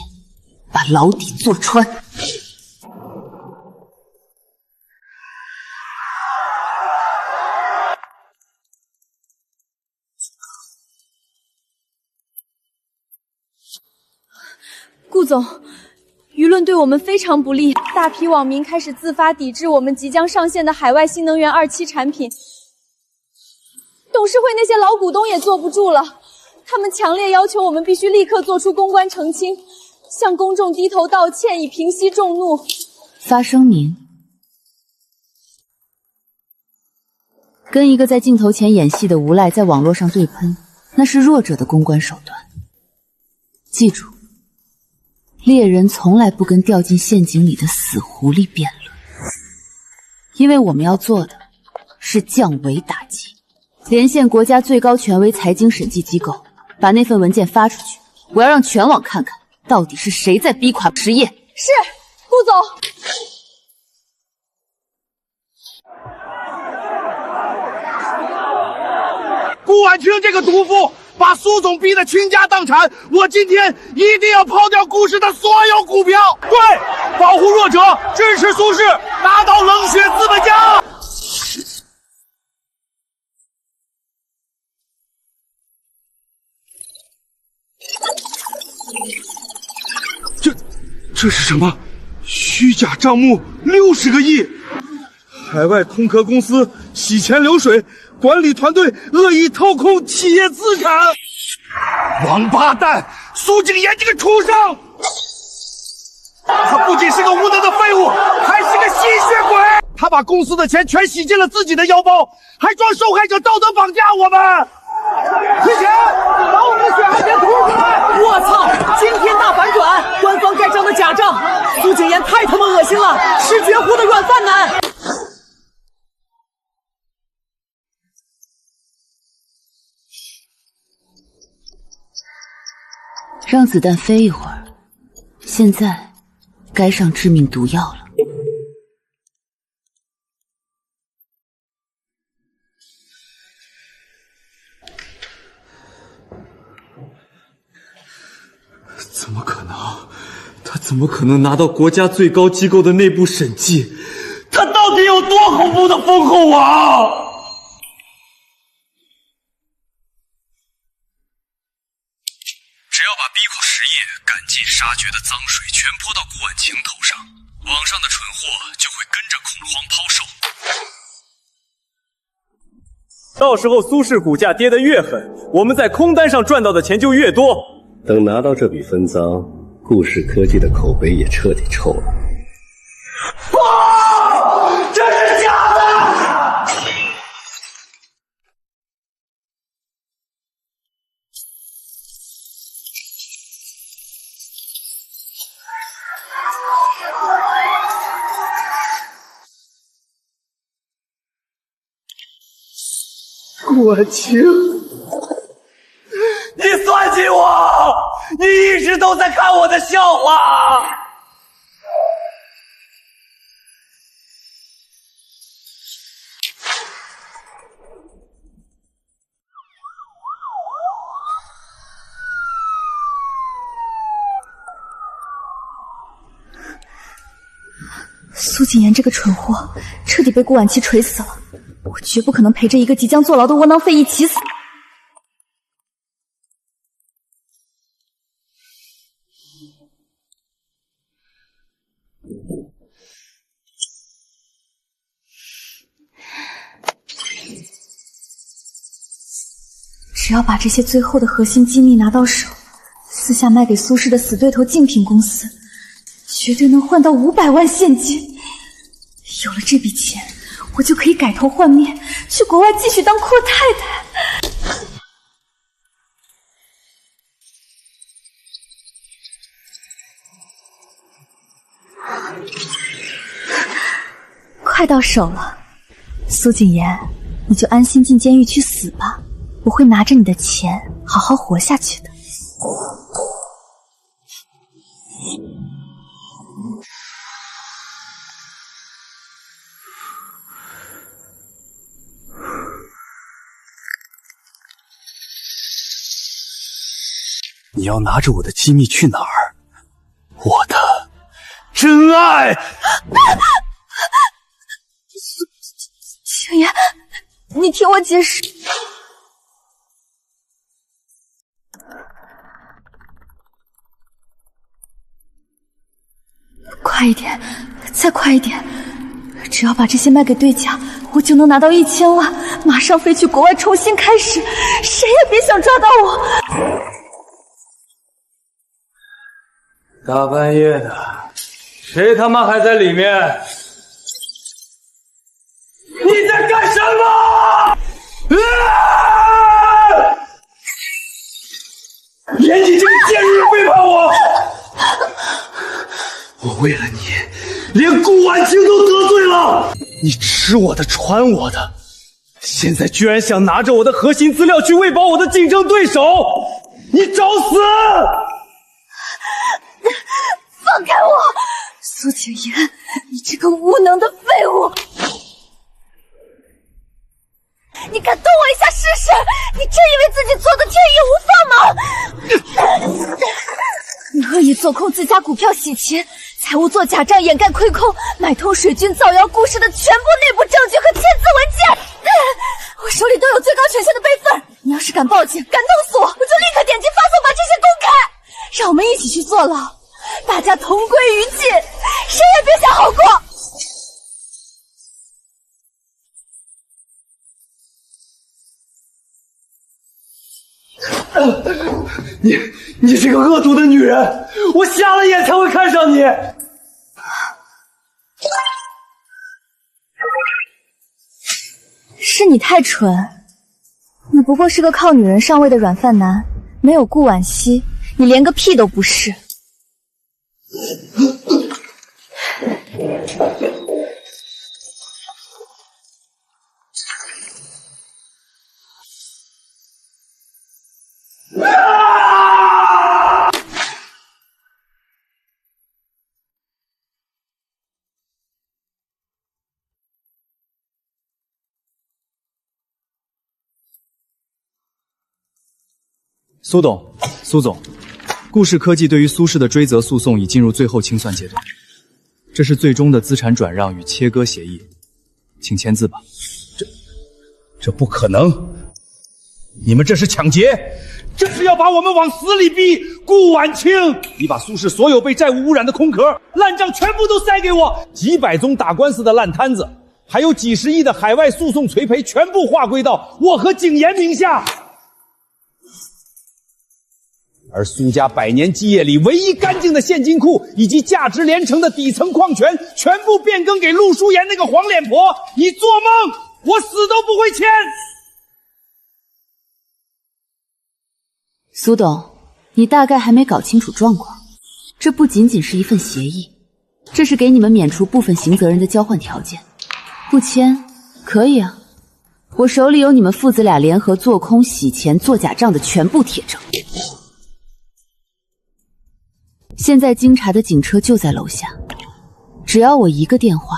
Speaker 1: 把牢底坐穿。
Speaker 3: 顾总，舆论对我们非常不利，大批网民开始自发抵制我们即将上线的海外新能源2期产品。董事会那些老股东也坐不住了，他们强烈要求我们必须立刻做出公关澄清，向公众低头道歉，以平息众怒。
Speaker 1: 发声明。跟一个在镜头前演戏的无赖在网络上对喷，那是弱者的公关手段。记住，猎人从来不跟掉进陷阱里的死狐狸辩论，因为我们要做的是降维打击。连线国家最高权威财经审计机构，把那份文件发出去，我要让全网看看到底是谁在逼垮实业。
Speaker 3: 是，顾总。
Speaker 5: 顾婉清这个毒妇把苏总逼得倾家荡产，我今天一定要抛掉顾氏的所有股票。对，保护弱者，支持苏氏，拿到冷血资本家。这是什么？虚假账目60个亿，海外空壳公司洗钱流水，管理团队恶意掏空企业资产。王八蛋，苏景言这个畜生！他不仅是个无能的废物，还是个吸血鬼。他把公司的钱全洗进了自己的腰包，还装受害者道德绑架我们。退钱，把我们的血汗钱吐出来！
Speaker 2: 我操！今天大反转，官方盖章的假账，苏景言太他妈恶心了，是绝户的软饭男。
Speaker 1: 让子弹飞一会儿，现在该上致命毒药了。
Speaker 10: 怎么可能？他怎么可能拿到国家最高机构的内部审计？他到底有多恐怖的丰厚啊！
Speaker 18: 只要把逼迫实业赶尽杀绝的脏水全泼到顾婉清头上，网上的蠢货就会跟着恐慌抛售。
Speaker 7: 到时候苏氏股价跌得越狠，我们在空单上赚到的钱就越多。
Speaker 20: 等拿到这笔分赃，顾氏科技的口碑也彻底臭了。
Speaker 5: 不，这是假的！顾婉清，你算计我！你一直都在看我的笑话。
Speaker 3: 苏景言这个蠢货彻底被顾婉清锤死了，我绝不可能陪着一个即将坐牢的窝囊废一起死。只要把这些最后的核心机密拿到手，私下卖给苏氏的死对头竞品公司，绝对能换到500万现金。有了这笔钱，我就可以改头换面，去国外继续当阔太太。快到手了，苏景言，你就安心进监狱去死吧。我会拿着你的钱好好活下去的。
Speaker 10: 你要拿着我的机密去哪儿？我的真爱！
Speaker 3: 景言，你听我解释。快一点，再快一点！只要把这些卖给对家，我就能拿到1000万，马上飞去国外重新开始，谁也别想抓到我！
Speaker 10: 大半夜的，谁他妈还在里面？你在干什么？连你这个贱人也背叛我！我为了你，连顾婉清都得罪了。你吃我的，穿我的，现在居然想拿着我的核心资料去喂饱我的竞争对手，你找死！
Speaker 3: 放开我，苏景言，你这个无能的废物！你敢动我一下试试？你真以为自己做的天衣无缝吗？你恶意做空自家股票洗钱，财务做假账掩盖亏空，买通水军造谣故事的全部内部证据和签字文件，我手里都有最高权限的备份。你要是敢报警，敢弄死我，我就立刻点击发送，把这些公开，让我们一起去坐牢，大家同归于尽，谁也别想好过。
Speaker 10: 你这个恶毒的女人，我瞎了眼才会看上你。
Speaker 3: 是你太蠢，你不过是个靠女人上位的软饭男，没有顾婉熙，你连个屁都不是。
Speaker 7: 苏总，顾氏科技对于苏氏的追责诉讼已进入最后清算阶段，这是最终的资产转让与切割协议，请签字吧。
Speaker 11: 这不可能！你们这是抢劫，这是要把我们往死里逼！顾婉清，你把苏氏所有被债务污染的空壳、烂账全部都塞给我，几百宗打官司的烂摊子，还有几十亿的海外诉讼催赔，全部划归到我和景言名下。而苏家100年基业里唯一干净的现金库，以及价值连城的底层矿权，全部变更给陆淑妍那个黄脸婆！你做梦！我死都不会签！
Speaker 1: 苏董，你大概还没搞清楚状况，这不仅仅是一份协议，这是给你们免除部分刑责人的交换条件。不签可以啊，我手里有你们父子俩联合做空、洗钱、做假账的全部铁证。现在经查的警车就在楼下，只要我一个电话，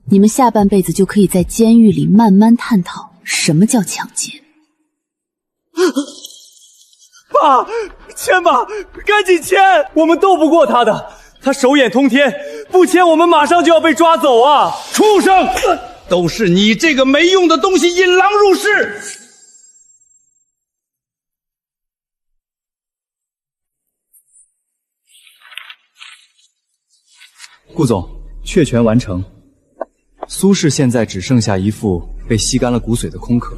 Speaker 1: 你们下半辈子就可以在监狱里慢慢探讨什么叫抢劫。
Speaker 10: 爸，签吧，赶紧签！我们斗不过他的，他手眼通天，不签我们马上就要被抓走啊！
Speaker 11: 畜生，都是你这个没用的东西引狼入室！
Speaker 7: 顾总，确权完成。苏氏现在只剩下一副被吸干了骨髓的空壳，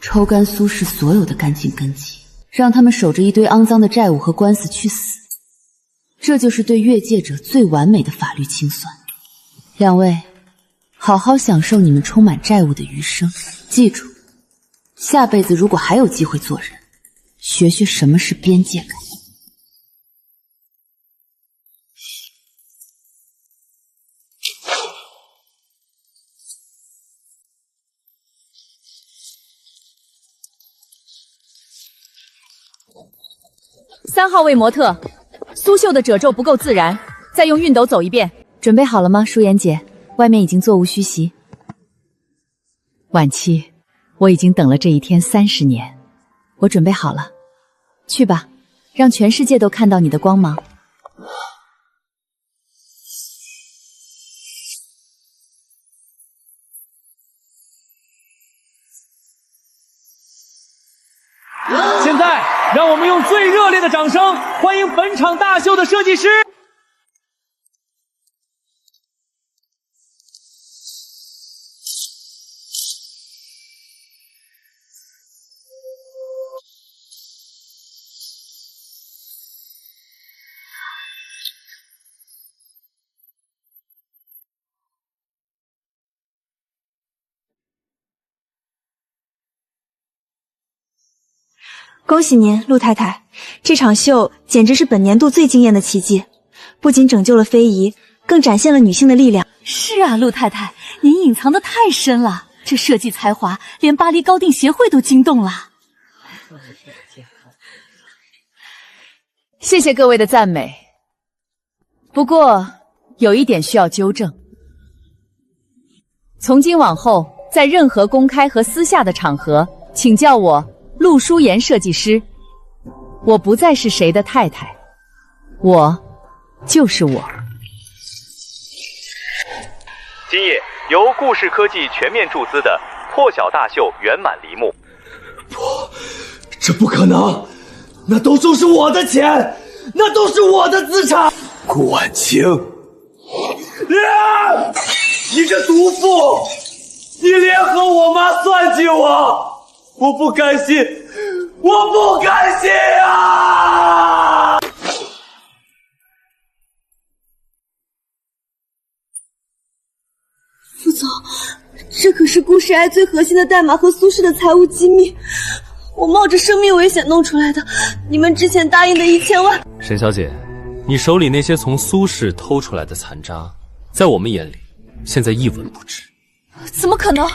Speaker 1: 抽干苏氏所有的干净根基，让他们守着一堆肮脏的债务和官司去死，这就是对越界者最完美的法律清算。两位，好好享受你们充满债务的余生，记住，下辈子如果还有机会做人，学学什么是边界感。
Speaker 16: 3号位模特，苏绣的褶皱不够自然，再用熨斗走一遍。
Speaker 8: 准备好了吗，舒妍姐？外面已经座无虚席。婉妻，我已经等了这一天30年，我准备好了，去吧，让全世界都看到你的光芒。
Speaker 10: 现在，让我们用最热烈的掌声欢迎本场大秀的设计师
Speaker 21: 恭喜您，陆太太，这场秀简直是本年度最惊艳的奇迹，不仅拯救了非遗，更展现了女性的力量。
Speaker 8: 是啊，陆太太，您隐藏的太深了，这设计才华连巴黎高定协会都惊动了。
Speaker 16: 谢谢各位的赞美，不过有一点需要纠正。从今往后，在任何公开和私下的场合，请叫我陆淑妍设计师。我不再是谁的太太，我就是我。
Speaker 15: 今夜由顾氏科技全面注资的破晓大秀圆满离幕。
Speaker 5: 这不可能，那都是我的钱，那都是我的资产。
Speaker 6: 顾婉清，
Speaker 5: 你个毒妇，你联合我妈算计我，我不甘心，我不甘心啊！
Speaker 21: 副总，这可是顾氏 AI 最核心的代码和苏氏的财务机密，我冒着生命危险弄出来的。你们之前答应的1000万，
Speaker 22: 沈小姐，你手里那些从苏氏偷出来的残渣，在我们眼里，现在一文不值。
Speaker 8: 怎么可能？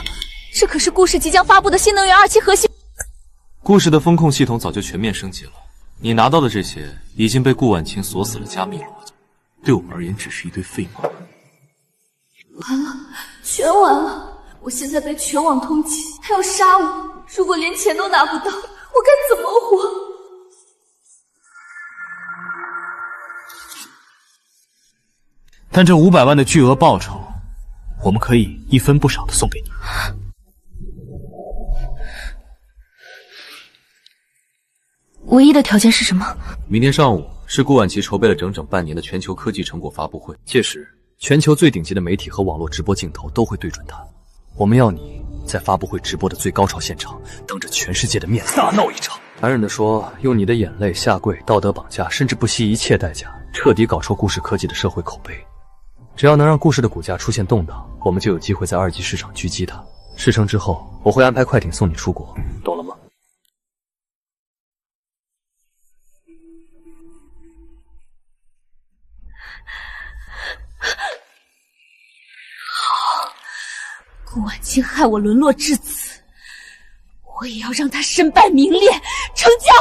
Speaker 8: 这可是顾氏即将发布的新能源2期核心。
Speaker 22: 顾氏的风控系统早就全面升级了，你拿到的这些已经被顾婉清锁死了加密逻辑，对我们而言只是一堆废毛。
Speaker 8: 完了，全完了！我现在被全网通缉，还要杀我。如果连钱都拿不到，我该怎么活？
Speaker 22: 但这500万的巨额报酬，我们可以一分不少的送给你。
Speaker 1: 唯一的条件是什么？
Speaker 22: 明天上午是顾婉琪筹备了整整半年的全球科技成果发布会，届时全球最顶级的媒体和网络直播镜头都会对准它。我们要你在发布会直播的最高潮现场，当着全世界的面大闹一场。残忍地说，用你的眼泪下跪、道德绑架，甚至不惜一切代价，彻底搞臭顾氏科技的社会口碑。只要能让顾氏的股价出现动荡，我们就有机会在2级市场狙击它。事成之后，我会安排快艇送你出国，懂了吗？
Speaker 8: 顾婉清害我沦落至此，我也要让他身败名裂，成交！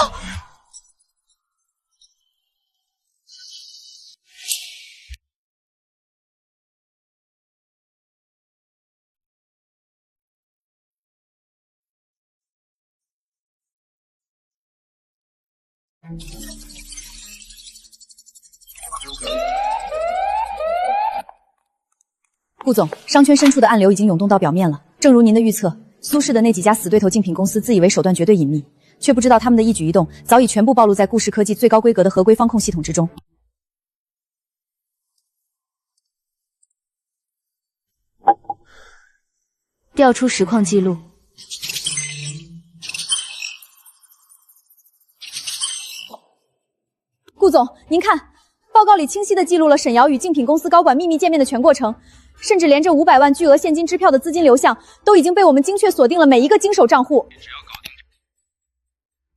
Speaker 8: 顾总，商圈深处的暗流已经涌动到表面了。正如您的预测，苏氏的那几家死对头竞品公司自以为手段绝对隐秘，却不知道他们的一举一动早已全部暴露在顾氏科技最高规格的合规方控系统之中。
Speaker 1: 调出实况记录。
Speaker 3: 顾总，您看，报告里清晰地记录了沈瑶与竞品公司高管秘密见面的全过程。甚至连这500万巨额现金支票的资金流向都已经被我们精确锁定了每一个经手账户。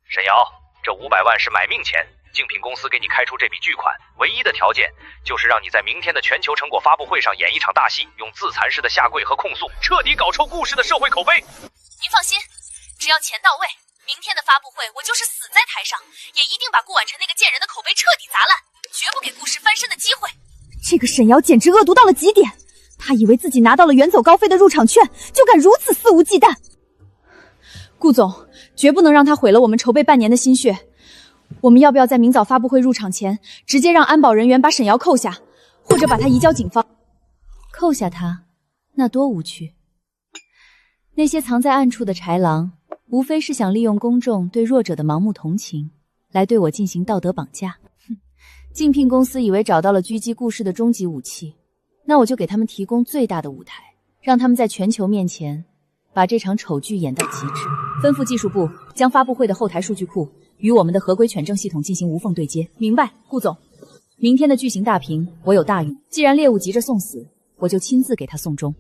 Speaker 15: 沈瑶，这500万是买命钱，竞品公司给你开出这笔巨款，唯一的条件就是让你在明天的全球成果发布会上演一场大戏，用自残式的下跪和控诉，彻底搞臭顾氏的社会口碑。
Speaker 8: 您放心，只要钱到位，明天的发布会我就是死在台上，也一定把顾婉晨那个贱人的口碑彻底砸烂，绝不给顾氏翻身的机会。
Speaker 3: 这个沈瑶简直恶毒到了极点。他以为自己拿到了远走高飞的入场券，就敢如此肆无忌惮。顾总，绝不能让他毁了我们筹备半年的心血。我们要不要在明早发布会入场前，直接让安保人员把沈瑶扣下，或者把他移交警方？
Speaker 1: 扣下他，那多无趣。那些藏在暗处的豺狼，无非是想利用公众对弱者的盲目同情，来对我进行道德绑架。哼，竞聘公司以为找到了狙击顾氏的终极武器。那我就给他们提供最大的舞台，让他们在全球面前把这场丑剧演到极致。吩咐技术部将发布会的后台数据库与我们的合规权证系统进行无缝对接。
Speaker 3: 明白，顾总。
Speaker 1: 明天的巨型大屏我有大用，既然猎物急着送死，我就亲自给他送终。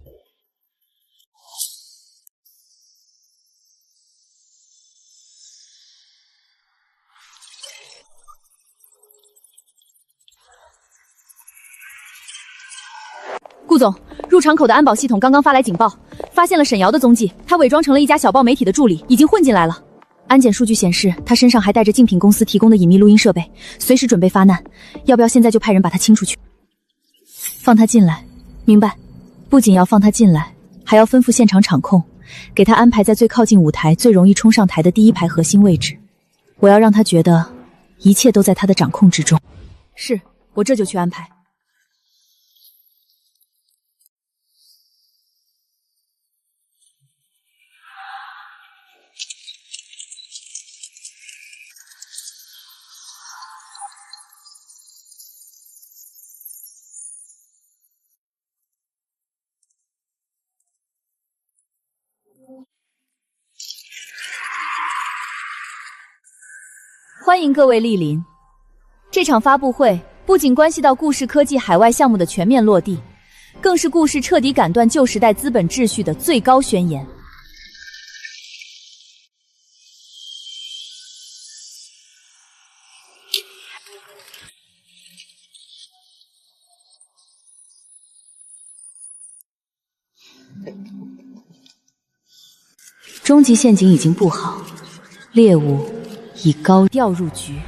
Speaker 8: 顾总，入场口的安保系统刚刚发来警报，发现了沈瑶的踪迹，他伪装成了一家小报媒体的助理，已经混进来了。安检数据显示，他身上还带着竞品公司提供的隐秘录音设备，随时准备发难。要不要现在就派人把他清出去？放他进来，明白？不仅要放他进来，还要吩咐现场场控，给他安排在最靠近舞台、最容易冲上台的第一排核心位置。我要让他觉得一切都在他的掌控之中。是，我这就去安排。欢迎各位莅临。这场发布会不仅关系到顾氏科技海外项目的全面落地，更是顾氏彻底砍断旧时代资本秩序的最高宣言。
Speaker 1: 终极陷阱已经布好，猎物已高调入局。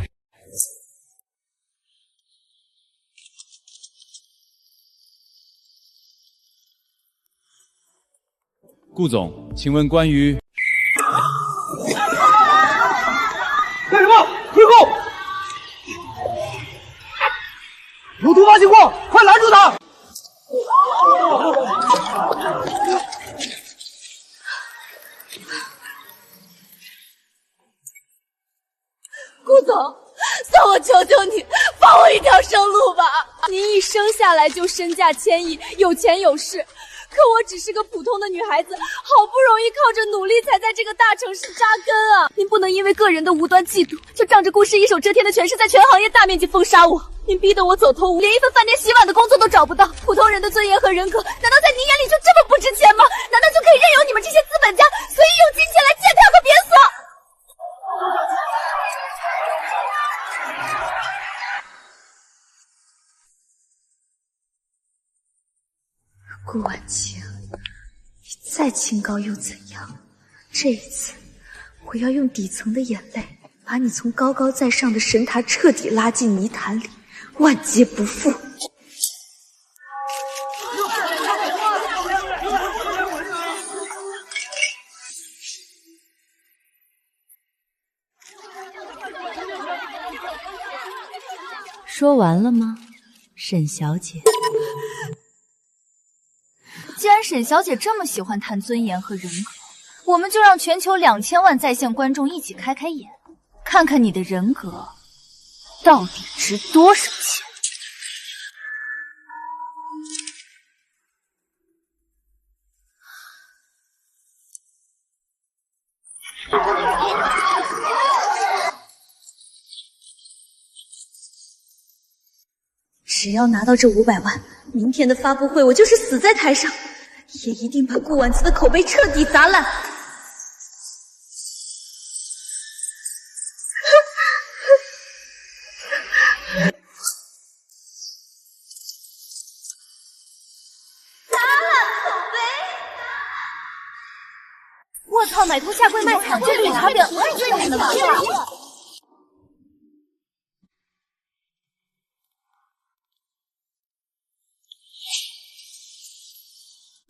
Speaker 10: 顾总，请问关于……
Speaker 5: 干什么？退后！有突发情况，快拦住他！
Speaker 16: 顾总，算我求求你，放我一条生路吧！您一生下来就身价千亿，有钱有势，可我只是个普通的女孩子，好不容易靠着努力才在这个大城市扎根啊！您不能因为个人的无端嫉妒，就仗着顾氏一手遮天的权势，在全行业大面积封杀我。您逼得我走投无路，连一份饭店洗碗的工作都找不到。普通人的尊严和人格，难道在您眼里就这么不值钱吗？难道就可以任由你们这些资本家随意用金钱来践踏和贬损？
Speaker 21: 顾婉清，你再清高又怎样？这一次，我要用底层的眼泪，把你从高高在上的神坛彻底拉进泥潭里，万劫不复。
Speaker 1: 说完了吗，沈小姐？
Speaker 16: 既然沈小姐这么喜欢谈尊严和人格，我们就让全球2000万在线观众一起开开眼，看看你的人格到底值多少钱。
Speaker 21: 只要拿到这500万，明天的发布会我就是死在台上，也一定把顾婉慈的口碑彻底砸烂。
Speaker 16: 我操，买通下跪卖惨，这绿茶婊太追你了吧！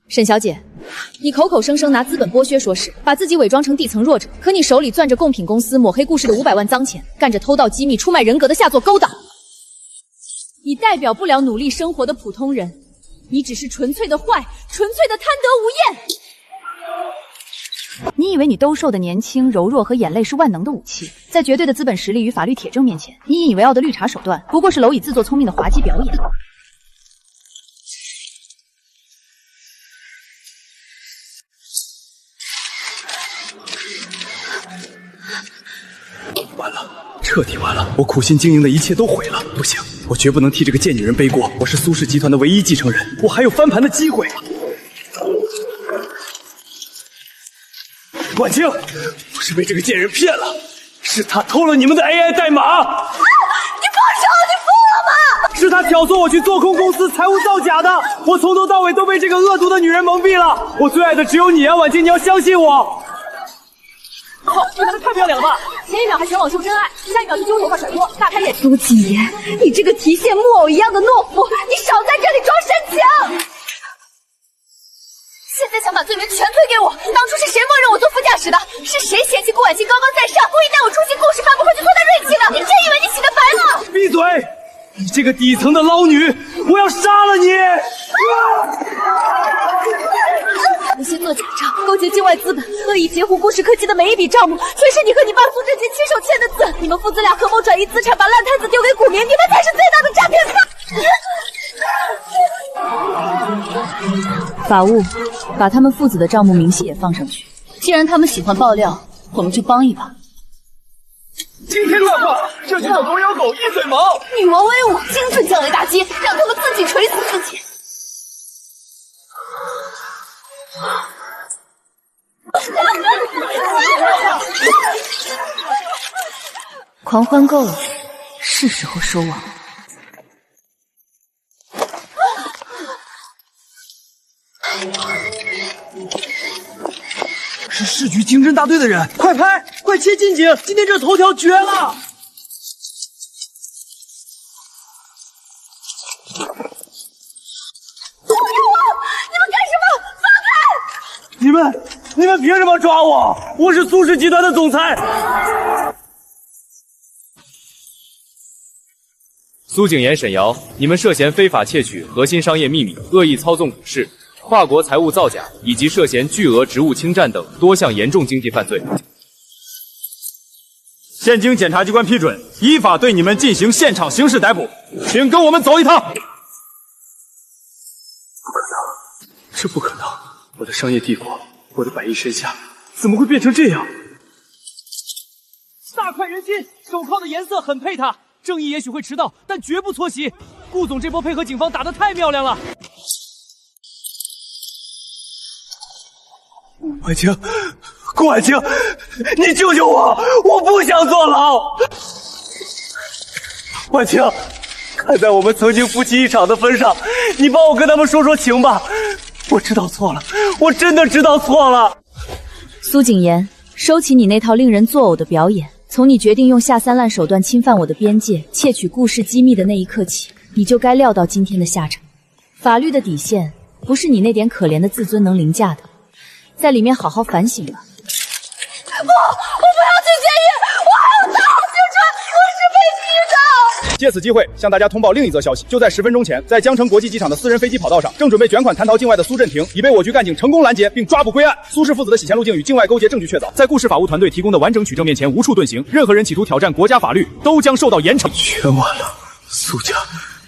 Speaker 8: 沈小姐，你口口声声拿资本剥削说事，把自己伪装成底层弱者，可你手里攥着贡品公司抹黑顾氏的500万赃钱，干着偷盗机密、出卖人格的下作勾当。你代表不了努力生活的普通人，你只是纯粹的坏，纯粹的贪得无厌。
Speaker 1: 你以为你兜售的年轻、柔弱和眼泪是万能的武器，在绝对的资本实力与法律铁证面前，你引以为傲的绿茶手段不过是蝼蚁自作聪明的滑稽表演。
Speaker 10: 完了，彻底完了！我苦心经营的一切都毁了。不行，我绝不能替这个贱女人背锅。我是苏氏集团的唯一继承人，我还有翻盘的机会。婉清，我是被这个贱人骗了，是她偷了你们的 AI 代码。
Speaker 16: 你放手！你疯了吗？
Speaker 10: 是她调
Speaker 5: 挑唆我去做空公司财务造假的，我从头到尾都被这个恶毒的女人蒙蔽了。我最爱的只有你啊，婉清，你要相信我。
Speaker 16: 靠，这男的太不要脸了吧！前一秒还全网秀真爱，下一秒就揪头发甩锅，大开眼。
Speaker 12: 苏谨言，你这个提线木偶一样的懦夫，你少在这里装煽情！
Speaker 16: 现在想把罪名全推给我，当初是谁默认我坐副驾驶的？是谁嫌弃顾婉清高高在上，故意带我出席故事发布会就拖他锐气的？你真以为你洗得白了？
Speaker 5: 闭嘴！你这个底层的捞女，我要杀了你！
Speaker 16: 那些做假账、勾结境外资本、恶意截胡顾氏科技的每一笔账目，全是你和你爸苏振杰亲手签的字。你们父子俩合谋转移资产，把烂摊子丢给股民，你们才是最大的诈骗犯！
Speaker 8: 法务，把他们父子的账目明细也放上去。
Speaker 1: 既然他们喜欢爆料，我们就帮一把。
Speaker 5: 惊天乱画，这就叫狗咬狗，一嘴毛。
Speaker 16: 女王威武，精准降维打击，让他们自己锤死自己。
Speaker 1: 狂欢够了，是时候收网。
Speaker 5: 是市局刑侦大队的人，快拍，快切近景，今天这头条绝了！你们凭什么抓我？我是苏氏集团的总裁。
Speaker 7: 苏景言、沈瑶，你们涉嫌非法窃取核心商业秘密、恶意操纵股市、跨国财务造假以及涉嫌巨额职务侵占等多项严重经济犯罪。
Speaker 18: 现经检察机关批准，依法对你们进行现场刑事逮捕，请跟我们走一趟。
Speaker 2: 这不可能！我的商业帝国，我的百亿身家，怎么会变成这样？
Speaker 10: 大快人心，手铐的颜色很配他。正义也许会迟到，但绝不搓洗。顾总这波配合警方打得太漂亮了。
Speaker 5: 婉清，顾婉清，你救救我！我不想坐牢。婉清，看在我们曾经夫妻一场的份上，你帮我跟他们说说情吧。我知道错了，我真的知道错了。
Speaker 8: 苏景言，收起你那套令人作呕的表演。从你决定用下三滥手段侵犯我的边界，窃取顾氏机密的那一刻起，你就该料到今天的下场。法律的底线不是你那点可怜的自尊能凌驾的，在里面好好反省吧。
Speaker 16: 不，我不要去监狱，我还要大好青春，我是被逼的。
Speaker 18: 借此机会向大家通报另一则消息，就在10分钟前，在江城国际机场的私人飞机跑道上，正准备卷款弹逃境外的苏振廷已被我局干警成功拦截并抓捕归案。苏氏父子的洗钱路径与境外勾结证据确凿，在顾氏法务团队提供的完整取证面前无处遁形，任何人企图挑战国家法律都将受到严惩。
Speaker 2: 全完了，苏家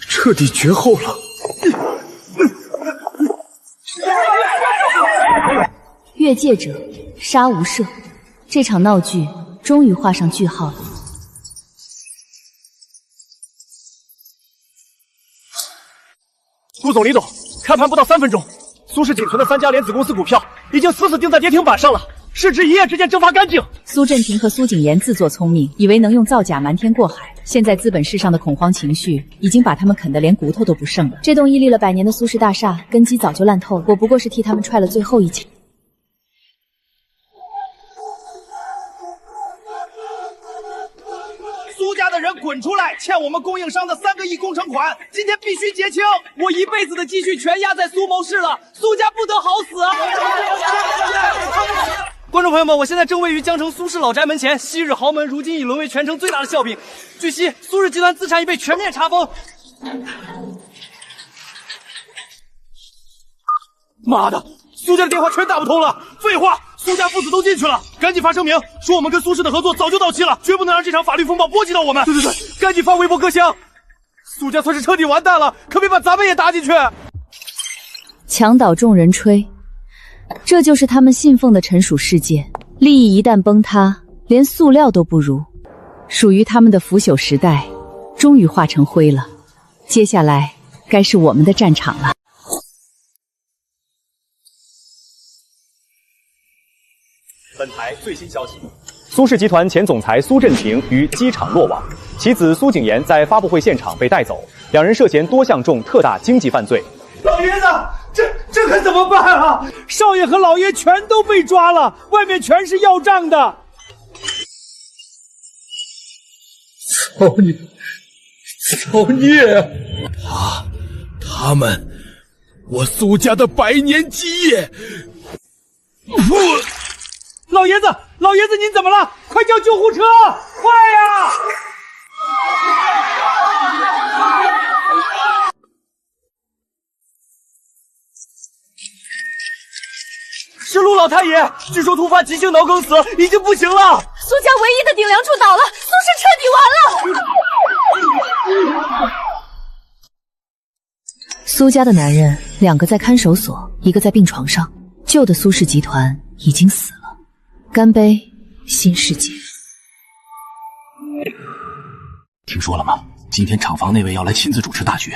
Speaker 2: 彻底绝后了。
Speaker 8: 越界者杀无赦，这场闹剧终于画上句号了。
Speaker 5: 顾总、李总，开盘不到3分钟，苏氏仅存的3家莲子公司股票已经死钉在跌停板上了，市值一夜之间蒸发干净。
Speaker 8: 苏振廷和苏景言自作聪明，以为能用造假瞒天过海，现在资本市上的恐慌情绪已经把他们啃得连骨头都不剩了。这栋屹立了100年的苏氏大厦根基早就烂透了，我不过是替他们踹了最后一脚。
Speaker 11: 苏家的人滚出来，欠我们供应商的3个亿工程款，今天必须结清！
Speaker 10: 我一辈子的积蓄全压在苏谋氏了，苏家不得好死啊！观众朋友们，我现在正位于江城苏氏老宅门前，昔日豪门如今已沦为全城最大的笑柄。据悉，苏氏集团资产已被全面查封。
Speaker 11: 妈的，苏家的电话全打不通了！废话，苏家父子都进去了，赶紧发声明，说我们跟苏氏的合作早就到期了，绝不能让这场法律风暴波及到我们。
Speaker 5: 对，赶紧发微博各箱。苏家算是彻底完蛋了，可别把咱们也打进去。
Speaker 8: 墙倒众人吹，这就是他们信奉的陈属世界。利益一旦崩塌，连塑料都不如。属于他们的腐朽时代，终于化成灰了。接下来该是我们的战场了。
Speaker 18: 本台最新消息，
Speaker 7: 苏氏集团前总裁苏振廷于机场落网，其子苏景言在发布会现场被带走，两人涉嫌多项重特大经济犯罪。
Speaker 10: 老爷子，这可怎么办啊？少爷和老爷全都被抓了，外面全是要账的。
Speaker 19: 造孽！他们，我苏家的100年基业！
Speaker 10: 老爷子，您怎么了？快叫救护车！快呀！
Speaker 2: 是陆老太爷，据说突发急性脑梗死，已经不行了。
Speaker 16: 苏家唯一的顶梁柱倒了，苏氏彻底完了。
Speaker 1: 苏家的男人2个在看守所，1个在病床上，旧的苏氏集团已经死了。干杯，新世界！
Speaker 4: 听说了吗？今天厂房那位要来亲自主持大局，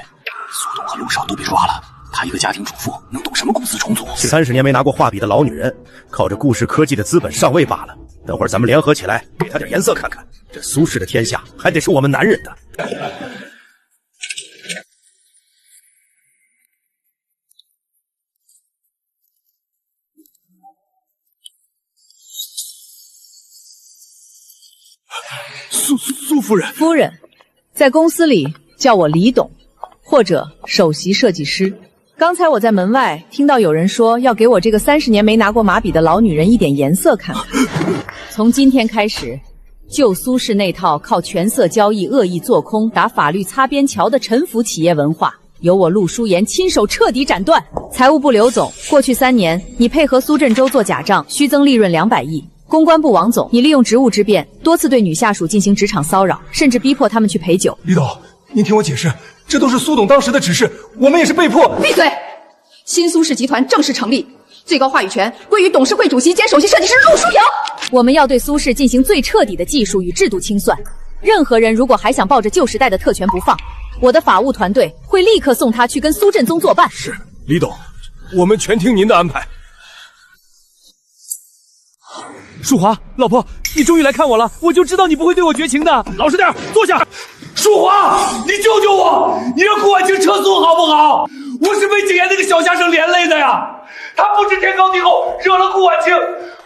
Speaker 4: 苏董和陆少都被抓了。她一个家庭主妇，能懂什么公司重组
Speaker 18: ？30年没拿过画笔的老女人，靠着顾氏科技的资本上位罢了。等会儿咱们联合起来，给她点颜色看看。这苏氏的天下还得是我们男人的。
Speaker 19: 苏夫人，
Speaker 16: 夫人，在公司里叫我李董，或者首席设计师。刚才我在门外听到有人说要给我这个30年没拿过马笔的老女人一点颜色看看。从今天开始，旧苏氏那套靠权色交易、恶意做空、打法律擦边桥的陈腐企业文化，由我陆书言亲手彻底斩断。财务部刘总，过去3年，你配合苏振洲做假账，虚增利润200亿。公关部王总，你利用职务之便，多次对女下属进行职场骚扰，甚至逼迫他们去陪酒。
Speaker 11: 李董，您听我解释，这都是苏董当时的指示，我们也是被迫。
Speaker 12: 闭嘴！新苏氏集团正式成立，最高话语权归于董事会主席兼首席设计师陆书瑶。
Speaker 16: 我们要对苏氏进行最彻底的技术与制度清算。任何人如果还想抱着旧时代的特权不放，我的法务团队会立刻送他去跟苏振宗作伴。
Speaker 11: 是，李董，我们全听您的安排。
Speaker 10: 淑华，老婆，你终于来看我了，我就知道你不会对我绝情的。
Speaker 11: 老实点，坐下。淑华，你救救我！你让顾婉清撤诉好不好？我是被景言那个小下生连累的呀，他不知天高地厚，惹了顾婉清，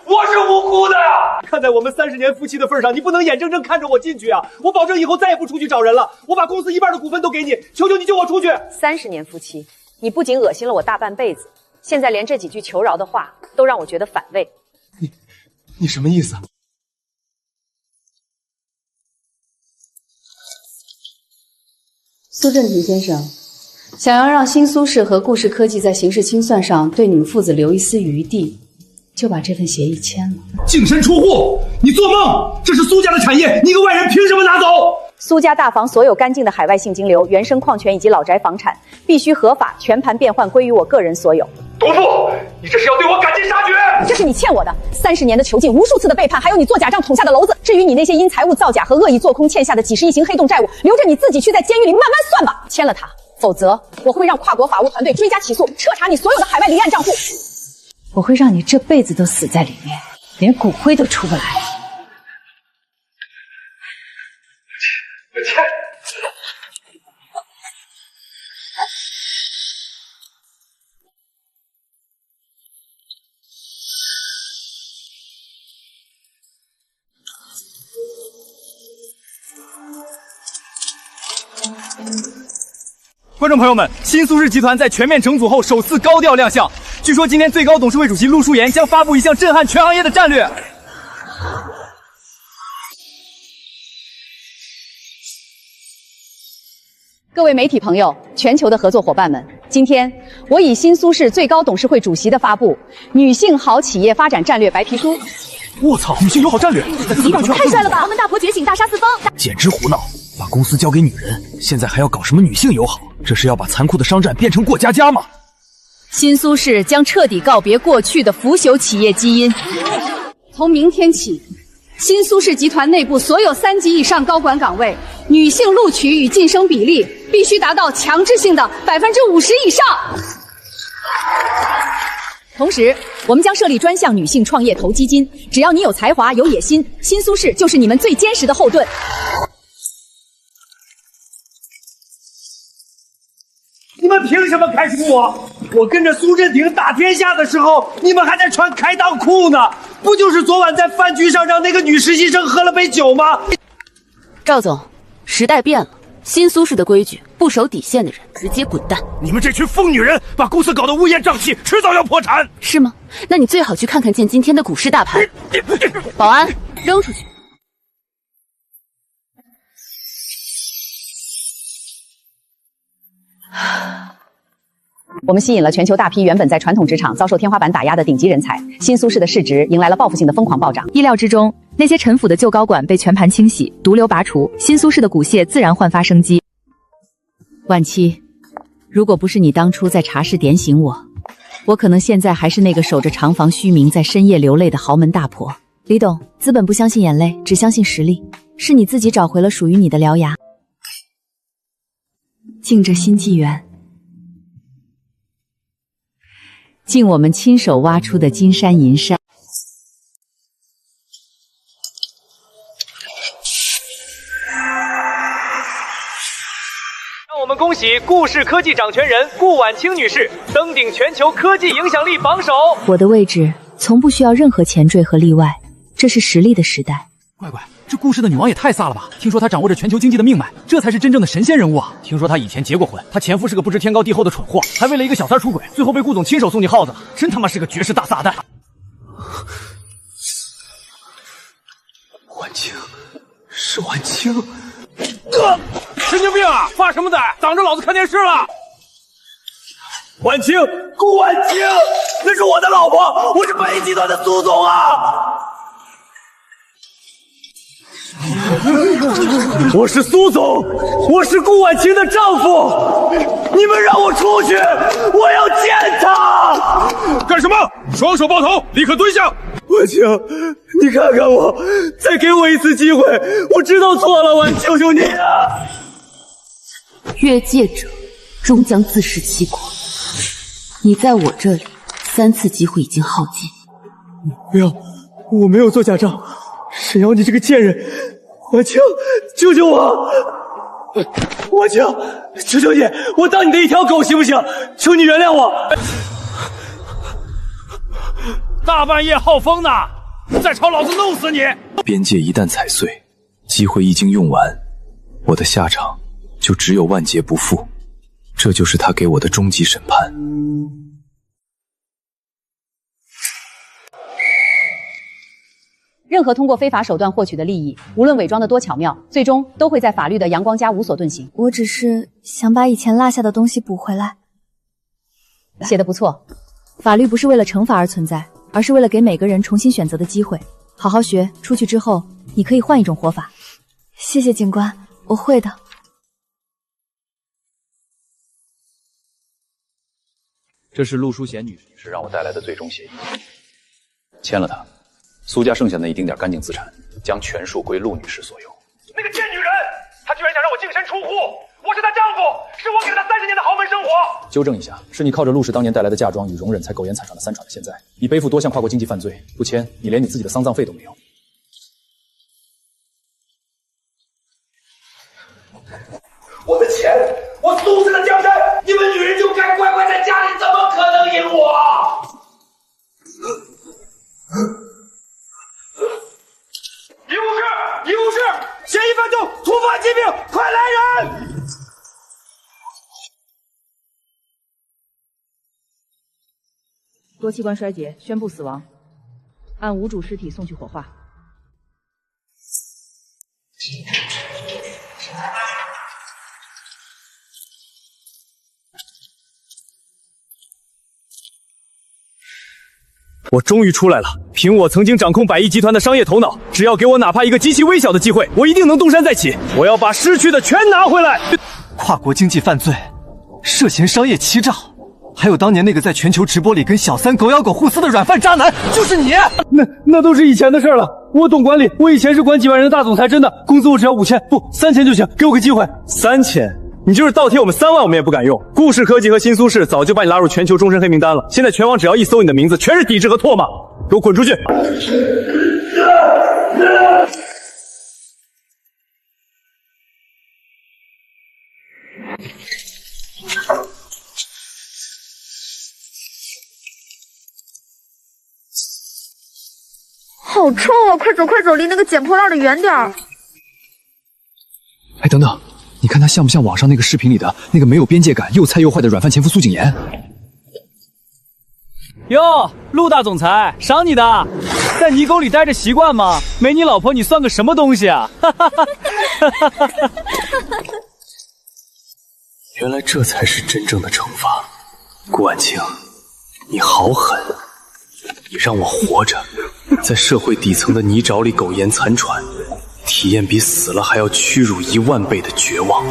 Speaker 11: 我是无辜的呀。
Speaker 10: 看在我们30年夫妻的份上，你不能眼睁睁看着我进去啊！我保证以后再也不出去找人了，我把公司1半的股份都给你，求求你救我出去
Speaker 12: ！30年夫妻，你不仅恶心了我大半辈子，现在连这几句求饶的话都让我觉得反胃。
Speaker 11: 你什么意思？
Speaker 9: 苏振廷先生，想要让新苏氏和顾氏科技在刑事清算上对你们父子留一丝余地，就把这份协议签了。
Speaker 11: 净身出户，你做梦！这是苏家的产业，你个外人凭什么拿走？
Speaker 12: 苏家大房所有干净的海外现金流、原生矿权以及老宅房产，必须合法全盘变换归于我个人所有。
Speaker 11: 董父，你这是要对我赶尽杀绝！
Speaker 12: 这是你欠我的，30年的囚禁，无数次的背叛，还有你做假账捅下的篓子。至于你那些因财务造假和恶意做空欠下的几十亿型黑洞债务，留着你自己去在监狱里慢慢算吧。签了它，否则我会让跨国法务团队追加起诉，彻查你所有的海外离岸账户。
Speaker 9: 我会让你这辈子都死在里面，连骨灰都出不来。
Speaker 10: 观众朋友们，新苏氏集团在全面整组后首次高调亮相。据说今天最高董事会主席陆书言将发布一项震撼全行业的战略。
Speaker 12: 各位媒体朋友，全球的合作伙伴们，今天我以新苏氏最高董事会主席的发布《女性好企业发展战略白皮书》。
Speaker 10: 我操，女性友好战略，
Speaker 16: 太帅了吧！豪门大婆觉醒，大杀四方，
Speaker 4: 简直胡闹！把公司交给女人，现在还要搞什么女性友好？这是要把残酷的商战变成过家家吗？
Speaker 16: 新苏氏将彻底告别过去的腐朽企业基因。
Speaker 12: 从明天起，新苏氏集团内部所有3级以上高管岗位，女性录取与晋升比例必须达到强制性的50%以上。
Speaker 16: 同时，我们将设立专项女性创业投基金，只要你有才华、有野心，新苏氏就是你们最坚实的后盾。
Speaker 5: 你们凭什么开除我？我跟着苏振廷打天下的时候，你们还在穿开裆裤呢，不就是昨晚在饭局上让那个女实习生喝了杯酒吗？
Speaker 1: 赵总，时代变了，新苏氏的规矩，不守底线的人直接滚蛋。
Speaker 18: 你们这群疯女人，把公司搞得乌烟瘴气，迟早要破产。
Speaker 1: 是吗？那你最好去看看见今天的股市大盘。保安，扔出去。
Speaker 9: 我们吸引了全球大批原本在传统职场遭受天花板打压的顶级人才，新苏氏的市值迎来了报复性的疯狂暴涨。
Speaker 8: 意料之中，那些陈腐的旧高管被全盘清洗，毒瘤拔除，新苏氏的股械自然焕发生机。
Speaker 1: 婉琪，如果不是你当初在茶室点醒我，我可能现在还是那个守着长房虚名在深夜流泪的豪门大婆。李董，资本不相信眼泪，只相信实力，是你自己找回了属于你的獠牙。敬这新纪元，敬我们亲手挖出的金山银山。
Speaker 2: 让我们恭喜顾氏科技掌权人顾婉清女士登顶全球科技影响力榜首。
Speaker 1: 我的位置从不需要任何前缀和例外，这是实力的时代。
Speaker 10: 乖乖，这顾氏的女王也太飒了吧！听说她掌握着全球经济的命脉，这才是真正的神仙人物啊！听说她以前结过婚，她前夫是个不知天高地厚的蠢货，还为了一个小三出轨，最后被顾总亲手送进耗子了，真他妈是个绝世大撒旦！
Speaker 2: 婉清，是婉清。
Speaker 18: 神经病啊！发什么呆？挡着老子看电视了！
Speaker 5: 婉清，顾婉清，那是我的老婆，我是北集团的苏总啊！我是苏总，我是顾婉清的丈夫，你们让我出去，我要见他！
Speaker 18: 干什么？双手抱头，立刻蹲下！
Speaker 5: 婉清，你看看我，再给我一次机会，我知道错了，我求求你啊！
Speaker 1: 越界者终将自食其果。你在我这里3次机会已经耗尽。
Speaker 5: 不要，我没有做假账。沈瑶，你这个贱人！婉清，救救我！婉清，求求你，我当你的一条狗行不行？求你原谅我！
Speaker 18: 大半夜号风呢，再吵老子弄死你！
Speaker 7: 边界一旦踩碎，机会一经用完，我的下场就只有万劫不复。这就是他给我的终极审判。
Speaker 9: 任何通过非法手段获取的利益，无论伪装的多巧妙，最终都会在法律的阳光下无所遁形。
Speaker 3: 我只是想把以前落下的东西补回来。
Speaker 9: 写得不错。
Speaker 3: 法律不是为了惩罚而存在，而是为了给每个人重新选择的机会。好好学，出去之后你可以换一种活法。谢谢警官，我会的。
Speaker 7: 这是陆淑贤女士让我带来的最终协议，签了它。苏家剩下那一丁点干净资产，将全数归陆女士所有。
Speaker 18: 那个贱女人，她居然想让我净身出户！我是她丈夫，是我给了她30年的豪门生活。
Speaker 7: 纠正一下，是你靠着陆氏当年带来的嫁妆与容忍才苟延残喘了3场的现在。你背负多项跨国经济犯罪，不签，你连你自己的丧葬费都没有。
Speaker 5: 我的钱，我苏氏的江山，你们女人就该乖乖在家里，怎么可能赢我？医务室，嫌疑犯中，突发疾病，快来人！
Speaker 8: 多器官衰竭，宣布死亡，按无主尸体送去火化。
Speaker 7: 我终于出来了！凭我曾经掌控100亿集团的商业头脑，只要给我哪怕一个极其微小的机会，我一定能东山再起。我要把失去的全拿回来！
Speaker 13: 跨国经济犯罪，涉嫌商业欺诈，还有当年那个在全球直播里跟小三狗咬狗互撕的软饭渣男，就是你！
Speaker 5: 那都是以前的事了。我懂管理，我以前是管几万人的大总裁，真的，工资我只要5000，不3000就行，给我个机会。
Speaker 7: 3000，你就是倒贴我们3万，我们也不敢用。顾氏科技和新苏氏早就把你拉入全球终身黑名单了，现在全网只要一搜你的名字，全是抵制和唾骂。给我滚出去！
Speaker 21: 好臭啊！快走快走，离那个捡破烂的远点儿。
Speaker 13: 哎，等等，你看他像不像网上那个视频里的那个没有边界感、又菜又坏的软饭前夫苏景言？
Speaker 10: 哟，陆大总裁，赏你的，在泥沟里待着习惯吗？没你老婆，你算个什么东西啊？
Speaker 7: 原来这才是真正的惩罚，顾婉清，你好狠！你让我活着，在社会底层的泥沼里苟延残喘，体验比死了还要屈辱10000倍的绝望。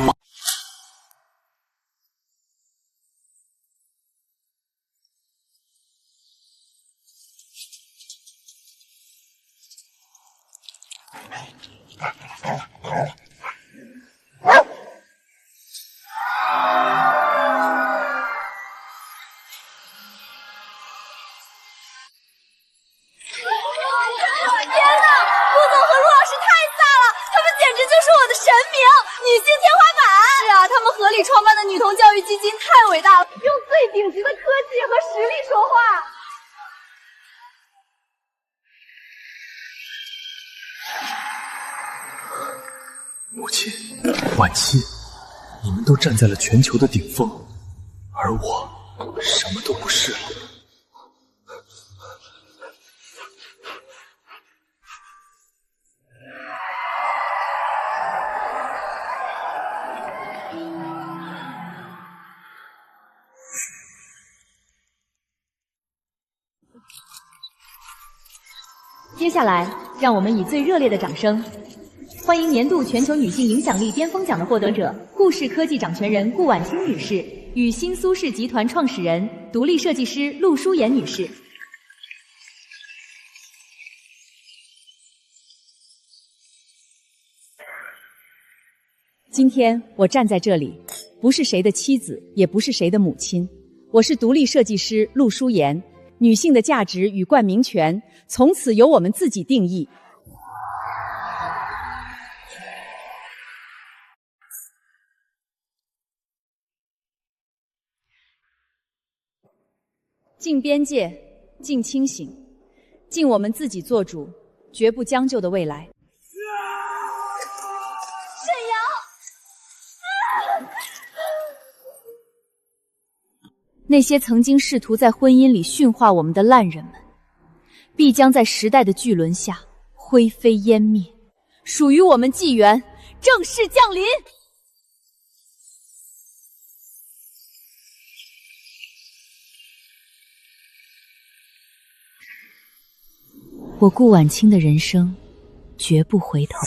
Speaker 7: 母亲，婉清，你们都站在了全球的顶峰，而我什么都不是了。
Speaker 8: 接下来，让我们以最热烈的掌声，欢迎年度全球女性影响力巅峰奖的获得者顾氏科技掌权人顾婉清女士与新苏氏集团创始人、独立设计师陆淑妍女士。今天我站在这里，不是谁的妻子，也不是谁的母亲，我是独立设计师陆淑妍。女性的价值与冠名权从此由我们自己定义。尽边界，尽清醒，尽我们自己做主，绝不将就的未来。那些曾经试图在婚姻里驯化我们的烂人们，必将在时代的巨轮下灰飞烟灭。属于我们纪元正式降临。我顾婉清的人生，绝不回头。